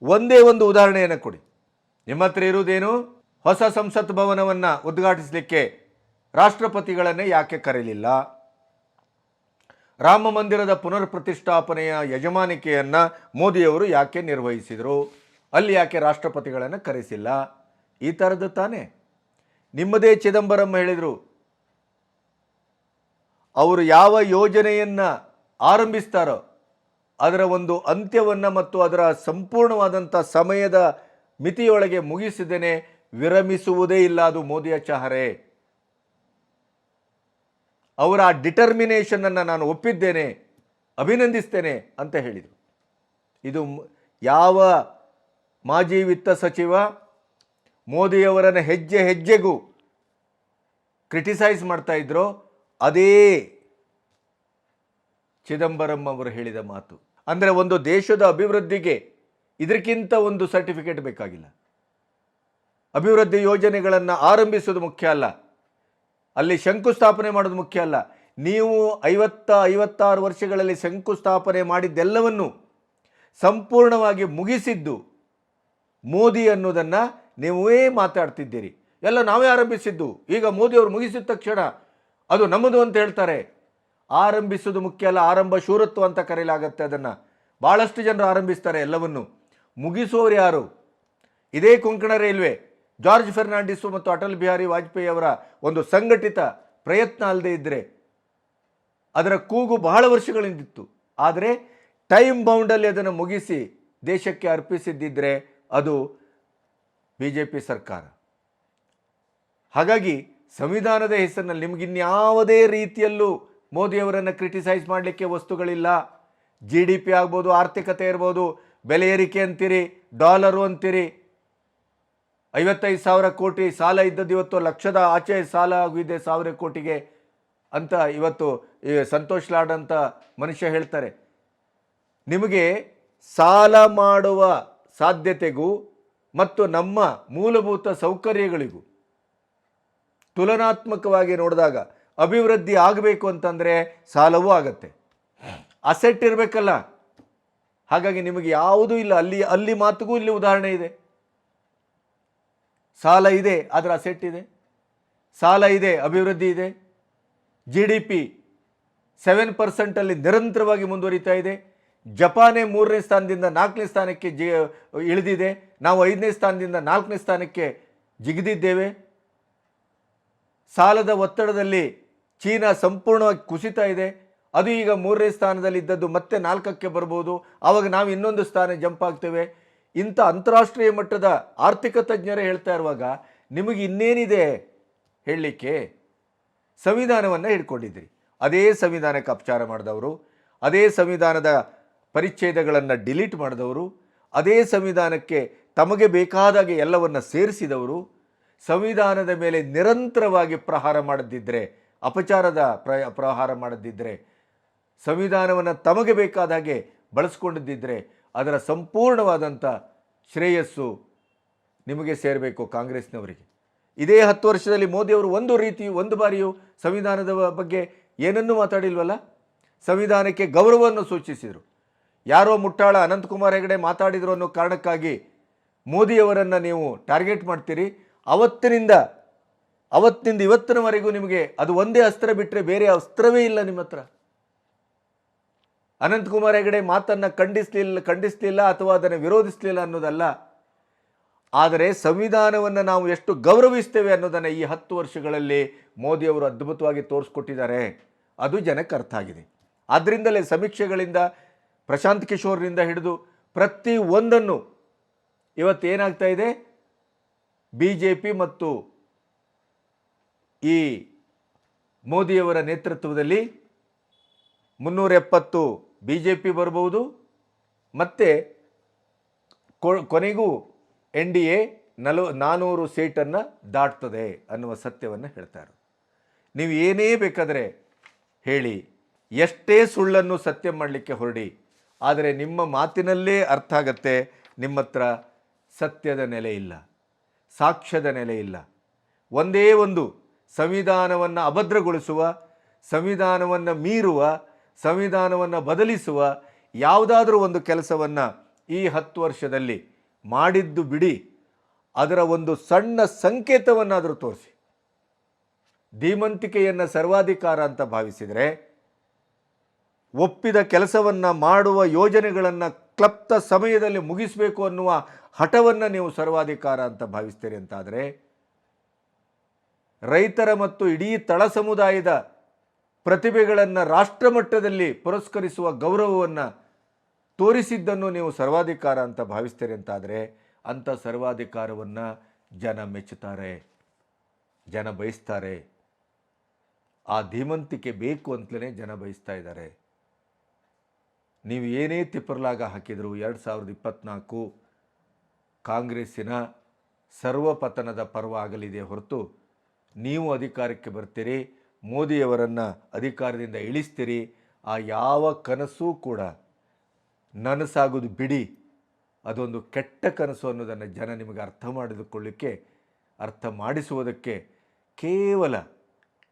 A: ಒಂದೇ ಒಂದು ಉದಾಹರಣೆಯನ್ನು ಕೊಡಿ. ನಿಮ್ಮ ಹತ್ರ ಇರುವುದೇನು? ಹೊಸ ಸಂಸತ್ ಭವನವನ್ನು ಉದ್ಘಾಟಿಸಲಿಕ್ಕೆ ರಾಷ್ಟ್ರಪತಿಗಳನ್ನೇ ಯಾಕೆ ಕರೆಯಲಿಲ್ಲ? ರಾಮ ಮಂದಿರದ ಪುನರ್ ಪ್ರತಿಷ್ಠಾಪನೆಯ ಯಜಮಾನಿಕೆಯನ್ನು ಮೋದಿಯವರು ಯಾಕೆ ನಿರ್ವಹಿಸಿದರು? ಅಲ್ಲಿ ಯಾಕೆ ರಾಷ್ಟ್ರಪತಿಗಳನ್ನು ಕರೆಸಿಲ್ಲ? ಈ ಥರದ್ದು ತಾನೇ. ನಿಮ್ಮದೇ ಚಿದಂಬರಂ ಹೇಳಿದರು, ಅವರು ಯಾವ ಯೋಜನೆಯನ್ನು ಆರಂಭಿಸ್ತಾರೋ ಅದರ ಒಂದು ಅಂತ್ಯವನ್ನು ಮತ್ತು ಅದರ ಸಂಪೂರ್ಣವಾದಂಥ ಸಮಯದ ಮಿತಿಯೊಳಗೆ ಮುಗಿಸಿದೇನೆ ವಿರಮಿಸುವುದೇ ಇಲ್ಲ. ಅದು ಮೋದಿಯ ಚಹರೆ. ಅವರ ಆ ಡಿಟರ್ಮಿನೇಷನನ್ನು ನಾನು ಒಪ್ಪಿದ್ದೇನೆ, ಅಭಿನಂದಿಸ್ತೇನೆ ಅಂತ ಹೇಳಿದರು. ಇದು ಯಾವ ಮಾಜಿ ವಿತ್ತ ಸಚಿವ ಮೋದಿಯವರನ್ನು ಹೆಜ್ಜೆ ಹೆಜ್ಜೆಗೂ ಕ್ರಿಟಿಸೈಸ್ ಮಾಡ್ತಾ ಇದ್ರೋ ಅದೇ ಚಿದಂಬರಂ ಅವರು ಹೇಳಿದ ಮಾತು. ಅಂದರೆ ಒಂದು ದೇಶದ ಅಭಿವೃದ್ಧಿಗೆ ಇದಕ್ಕಿಂತ ಒಂದು ಸರ್ಟಿಫಿಕೇಟ್ ಬೇಕಾಗಿಲ್ಲ. ಅಭಿವೃದ್ಧಿ ಯೋಜನೆಗಳನ್ನು ಆರಂಭಿಸೋದು ಮುಖ್ಯ ಅಲ್ಲ, ಅಲ್ಲಿ ಶಂಕುಸ್ಥಾಪನೆ ಮಾಡೋದು ಮುಖ್ಯ ಅಲ್ಲ. ನೀವು 50-56 ವರ್ಷಗಳಲ್ಲಿ ಶಂಕುಸ್ಥಾಪನೆ ಮಾಡಿದ್ದೆಲ್ಲವನ್ನು ಸಂಪೂರ್ಣವಾಗಿ ಮುಗಿಸಿದ್ದು ಮೋದಿ ಅನ್ನೋದನ್ನು ನೀವೇ ಮಾತಾಡ್ತಿದ್ದೀರಿ. ಎಲ್ಲ ನಾವೇ ಆರಂಭಿಸಿದ್ದು, ಈಗ ಮೋದಿಯವರು ಮುಗಿಸಿದ ತಕ್ಷಣ ಅದು ನಮ್ಮದು ಅಂತ ಹೇಳ್ತಾರೆ. ಆರಂಭಿಸೋದು ಮುಖ್ಯ ಅಲ್ಲ, ಆರಂಭ ಶೂರತ್ವ ಅಂತ ಕರೆಯಲಾಗತ್ತೆ. ಅದನ್ನು ಭಾಳಷ್ಟು ಜನರು ಆರಂಭಿಸ್ತಾರೆ, ಎಲ್ಲವನ್ನು ಮುಗಿಸುವವರು ಯಾರು? ಇದೇ ಕೊಂಕಣ ರೈಲ್ವೆ ಜಾರ್ಜ್ ಫೆರ್ನಾಂಡಿಸು ಮತ್ತು ಅಟಲ್ ಬಿಹಾರಿ ವಾಜಪೇಯಿ ಅವರ ಒಂದು ಸಂಘಟಿತ ಪ್ರಯತ್ನ ಅಲ್ಲದೆ ಇದ್ದರೆ ಅದರ ಕೂಗು ಬಹಳ ವರ್ಷಗಳಿಂದಿತ್ತು. ಆದರೆ ಟೈಮ್ ಬೌಂಡಲ್ಲಿ ಅದನ್ನು ಮುಗಿಸಿ ದೇಶಕ್ಕೆ ಅರ್ಪಿಸಿದ್ದಿದ್ರೆ ಅದು BJP ಸರ್ಕಾರ. ಹಾಗಾಗಿ ಸಂವಿಧಾನದ ಹೆಸರಿನಲ್ಲಿ ನಿಮಗಿನ್ಯಾವುದೇ ರೀತಿಯಲ್ಲೂ ಮೋದಿಯವರನ್ನು ಕ್ರಿಟಿಸೈಸ್ ಮಾಡಲಿಕ್ಕೆ ವಸ್ತುಗಳಿಲ್ಲ. GDP ಆಗ್ಬೋದು, ಆರ್ಥಿಕತೆ ಇರ್ಬೋದು, ಬೆಲೆ ಏರಿಕೆ ಅಂತೀರಿ, ಡಾಲರು ಅಂತೀರಿ, 55,000 ಕೋಟಿ ಸಾಲ ಇದ್ದದ್ದು ಇವತ್ತು ಲಕ್ಷದ ಆಚೆ ಸಾಲ ಆಗಿದೆ, 1,000 ಕೋಟಿಗೆ ಅಂತ ಇವತ್ತು ಸಂತೋಷ್ ಲಾಡ್ ಅಂತ ಮನುಷ್ಯ ಹೇಳ್ತಾರೆ. ನಿಮಗೆ ಸಾಲ ಮಾಡುವ ಸಾಧ್ಯತೆಗೂ ಮತ್ತು ನಮ್ಮ ಮೂಲಭೂತ ಸೌಕರ್ಯಗಳಿಗೂ ತುಲನಾತ್ಮಕವಾಗಿ ನೋಡಿದಾಗ ಅಭಿವೃದ್ಧಿ ಆಗಬೇಕು ಅಂತಂದರೆ ಸಾಲವೂ ಆಗತ್ತೆ, ಅಸೆಟ್ ಇರಬೇಕಲ್ಲ. ಹಾಗಾಗಿ ನಿಮಗೆ ಯಾವುದೂ ಇಲ್ಲ. ಅಲ್ಲಿ ಮಾತಿಗೂ ಇಲ್ಲಿ ಉದಾಹರಣೆ ಇದೆ. ಸಾಲ ಇದೆ, ಅದರ ಅಸೆಟ್ ಇದೆ. ಸಾಲ ಇದೆ, ಅಭಿವೃದ್ಧಿ ಇದೆ. GDP 7% ನಿರಂತರವಾಗಿ ಮುಂದುವರಿತಾ ಇದೆ. ಜಪಾನೇ 3ನೇ ಸ್ಥಾನದಿಂದ 4ನೇ ಸ್ಥಾನಕ್ಕೆ ಇಳಿದಿದೆ. ನಾವು 5ನೇ ಸ್ಥಾನದಿಂದ 4ನೇ ಸ್ಥಾನಕ್ಕೆ ಜಿಗಿದಿದ್ದೇವೆ. ಸಾಲದ ಒತ್ತಡದಲ್ಲಿ ಚೀನಾ ಸಂಪೂರ್ಣವಾಗಿ ಕುಸಿತಾ ಇದೆ. ಅದು ಈಗ 3ನೇ ಸ್ಥಾನದಲ್ಲಿ ಇದ್ದದ್ದು ಮತ್ತೆ 4ಕ್ಕೆ ಬರ್ಬೋದು. ಆವಾಗ ನಾವು ಇನ್ನೊಂದು ಸ್ಥಾನ ಜಂಪ್ ಆಗ್ತೇವೆ. ಇಂಥ ಅಂತಾರಾಷ್ಟ್ರೀಯ ಮಟ್ಟದ ಆರ್ಥಿಕ ತಜ್ಞರೇ ಹೇಳ್ತಾ ಇರುವಾಗ ನಿಮಗೆ ಇನ್ನೇನಿದೆ ಹೇಳಲಿಕ್ಕೆ? ಸಂವಿಧಾನವನ್ನು ಹಿಡ್ಕೊಂಡಿದ್ರಿ. ಅದೇ ಸಂವಿಧಾನಕ್ಕೆ ಅಪಚಾರ ಮಾಡಿದವರು, ಅದೇ ಸಂವಿಧಾನದ ಪರಿಚ್ಛೇದಗಳನ್ನು ಡಿಲೀಟ್ ಮಾಡಿದವರು, ಅದೇ ಸಂವಿಧಾನಕ್ಕೆ ತಮಗೆ ಬೇಕಾದಾಗೆ ಎಲ್ಲವನ್ನು ಸೇರಿಸಿದವರು, ಸಂವಿಧಾನದ ಮೇಲೆ ನಿರಂತರವಾಗಿ ಪ್ರಹಾರ ಮಾಡದಿದ್ದರೆ, ಅಪಚಾರದ ಪ್ರಹಾರ ಮಾಡದಿದ್ದರೆ, ಸಂವಿಧಾನವನ್ನು ತಮಗೆ ಬೇಕಾದ ಹಾಗೆ ಬಳಸ್ಕೊಂಡಿದ್ದರೆ ಅದರ ಸಂಪೂರ್ಣವಾದಂಥ ಶ್ರೇಯಸ್ಸು ನಿಮಗೆ ಸೇರಬೇಕು ಕಾಂಗ್ರೆಸ್ನವರಿಗೆ. ಇದೇ 10 ವರ್ಷದಲ್ಲಿ ಮೋದಿಯವರು ಒಂದು ಬಾರಿಯೂ ಸಂವಿಧಾನದ ಬಗ್ಗೆ ಏನನ್ನೂ ಮಾತಾಡಿಲ್ವಲ್ಲ. ಸಂವಿಧಾನಕ್ಕೆ ಗೌರವವನ್ನು ಸೂಚಿಸಿದರು. ಯಾರೋ ಮುಟ್ಟಾಳ ಅನಂತಕುಮಾರ್ ಹೆಗಡೆ ಮಾತಾಡಿದ್ರು ಅನ್ನೋ ಕಾರಣಕ್ಕಾಗಿ ಮೋದಿಯವರನ್ನು ನೀವು ಟಾರ್ಗೆಟ್ ಮಾಡ್ತೀರಿ. ಅವತ್ತಿನಿಂದ ಇವತ್ತಿನವರೆಗೂ ನಿಮಗೆ ಅದು ಒಂದೇ ಅಸ್ತ್ರ ಬಿಟ್ಟರೆ ಬೇರೆ ಅಸ್ತ್ರವೇ ಇಲ್ಲ ನಿಮ್ಮ ಹತ್ರ. ಅನಂತಕುಮಾರ್ ಹೆಗಡೆ ಮಾತನ್ನು ಖಂಡಿಸಲಿಲ್ಲ ಅಥವಾ ಅದನ್ನು ವಿರೋಧಿಸಲಿಲ್ಲ ಅನ್ನೋದಲ್ಲ, ಆದರೆ ಸಂವಿಧಾನವನ್ನು ನಾವು ಎಷ್ಟು ಗೌರವಿಸ್ತೇವೆ ಅನ್ನೋದನ್ನು ಈ 10 ವರ್ಷಗಳಲ್ಲಿ ಮೋದಿಯವರು ಅದ್ಭುತವಾಗಿ ತೋರಿಸ್ಕೊಟ್ಟಿದ್ದಾರೆ. ಅದು ಜನಕ್ಕೆ ಅರ್ಥ ಆಗಿದೆ. ಆದ್ದರಿಂದಲೇ ಸಮೀಕ್ಷೆಗಳಿಂದ ಪ್ರಶಾಂತ್ ಕಿಶೋರ್ನಿಂದ ಹಿಡಿದು ಪ್ರತಿ ಒಂದನ್ನು ಇವತ್ತೇನಾಗ್ತಾ ಇದೆ, BJP ಮತ್ತು ಈ ಮೋದಿಯವರ ನೇತೃತ್ವದಲ್ಲಿ 370 BJP ಬರ್ಬೋದು, ಮತ್ತು ಕೊನೆಗೂ NDA 400 ಸೀಟನ್ನು ದಾಟ್ತದೆ ಅನ್ನುವ ಸತ್ಯವನ್ನು ಹೇಳ್ತಾರೆ. ನೀವು ಏನೇ ಬೇಕಾದರೆ ಹೇಳಿ, ಎಷ್ಟೇ ಸುಳ್ಳನ್ನು ಸತ್ಯ ಮಾಡಲಿಕ್ಕೆ ಹೊರಡಿ, ಆದರೆ ನಿಮ್ಮ ಮಾತಿನಲ್ಲೇ ಅರ್ಥ ಆಗತ್ತೆ ನಿಮ್ಮ ಹತ್ರ ಸತ್ಯದ ನೆಲೆ ಇಲ್ಲ, ಸಾಕ್ಷ್ಯದ ನೆಲೆ ಇಲ್ಲ. ಒಂದೇ ಒಂದು ಸಂವಿಧಾನವನ್ನು ಅಭದ್ರಗೊಳಿಸುವ, ಸಂವಿಧಾನವನ್ನು ಮೀರುವ, ಸಂವಿಧಾನವನ್ನು ಬದಲಿಸುವ ಯಾವುದಾದ್ರೂ ಒಂದು ಕೆಲಸವನ್ನು ಈ 10 ವರ್ಷದಲ್ಲಿ ಮಾಡಿದ್ದು ಬಿಡಿ, ಅದರ ಒಂದು ಸಣ್ಣ ಸಂಕೇತವನ್ನಾದರೂ ತೋರಿಸಿ. ಧೀಮಂತಿಕೆಯನ್ನು ಸರ್ವಾಧಿಕಾರ ಅಂತ ಭಾವಿಸಿದರೆ, ಒಪ್ಪಿದ ಕೆಲಸವನ್ನು ಮಾಡುವ ಯೋಜನೆಗಳನ್ನು ಕ್ಲಪ್ತ ಸಮಯದಲ್ಲಿ ಮುಗಿಸಬೇಕು ಅನ್ನುವ ಹಠವನ್ನು ನೀವು ಸರ್ವಾಧಿಕಾರ ಅಂತ ಭಾವಿಸ್ತೀರಿ ಅಂತಾದರೆ, ರೈತರ ಮತ್ತು ಇಡೀ ತಳ ಸಮುದಾಯದ ಪ್ರತಿಭೆಗಳನ್ನು ರಾಷ್ಟ್ರಮಟ್ಟದಲ್ಲಿ ಪುರಸ್ಕರಿಸುವ ಗೌರವವನ್ನು ತೋರಿಸಿದ್ದನ್ನು ನೀವು ಸರ್ವಾಧಿಕಾರ ಅಂತ ಭಾವಿಸ್ತೀರಿ ಅಂತಾದರೆ, ಅಂಥ ಸರ್ವಾಧಿಕಾರವನ್ನು ಜನ ಮೆಚ್ಚುತ್ತಾರೆ, ಜನ ಬಯಸ್ತಾರೆ. ಆ ಧೀಮಂತಿಕೆ ಬೇಕು ಅಂತಲೇ ಜನ ಬಯಸ್ತಾ ಇದ್ದಾರೆ. ನೀವು ಏನೇ ತಿಪ್ಪರ್ಲಾಗ ಹಾಕಿದರೂ 2024 ಕಾಂಗ್ರೆಸ್ಸಿನ ಸರ್ವಪತನದ ಪರ್ವ ಆಗಲಿದೆ ಹೊರತು ನೀವು ಅಧಿಕಾರಕ್ಕೆ ಬರ್ತೀರಿ, ಮೋದಿಯವರನ್ನು ಅಧಿಕಾರದಿಂದ ಇಳಿಸ್ತೀರಿ. ಆ ಯಾವ ಕನಸೂ ಕೂಡ ನನಸಾಗೋದು ಬಿಡಿ, ಅದೊಂದು ಕೆಟ್ಟ ಕನಸು ಅನ್ನೋದನ್ನು ಜನ ನಿಮಗೆ ಅರ್ಥ ಮಾಡಿಸುವುದಕ್ಕೆ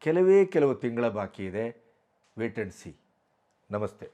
A: ಕೆಲವೇ ಕೆಲವು ತಿಂಗಳ ಬಾಕಿ ಇದೆ. Wait and see. ನಮಸ್ತೆ.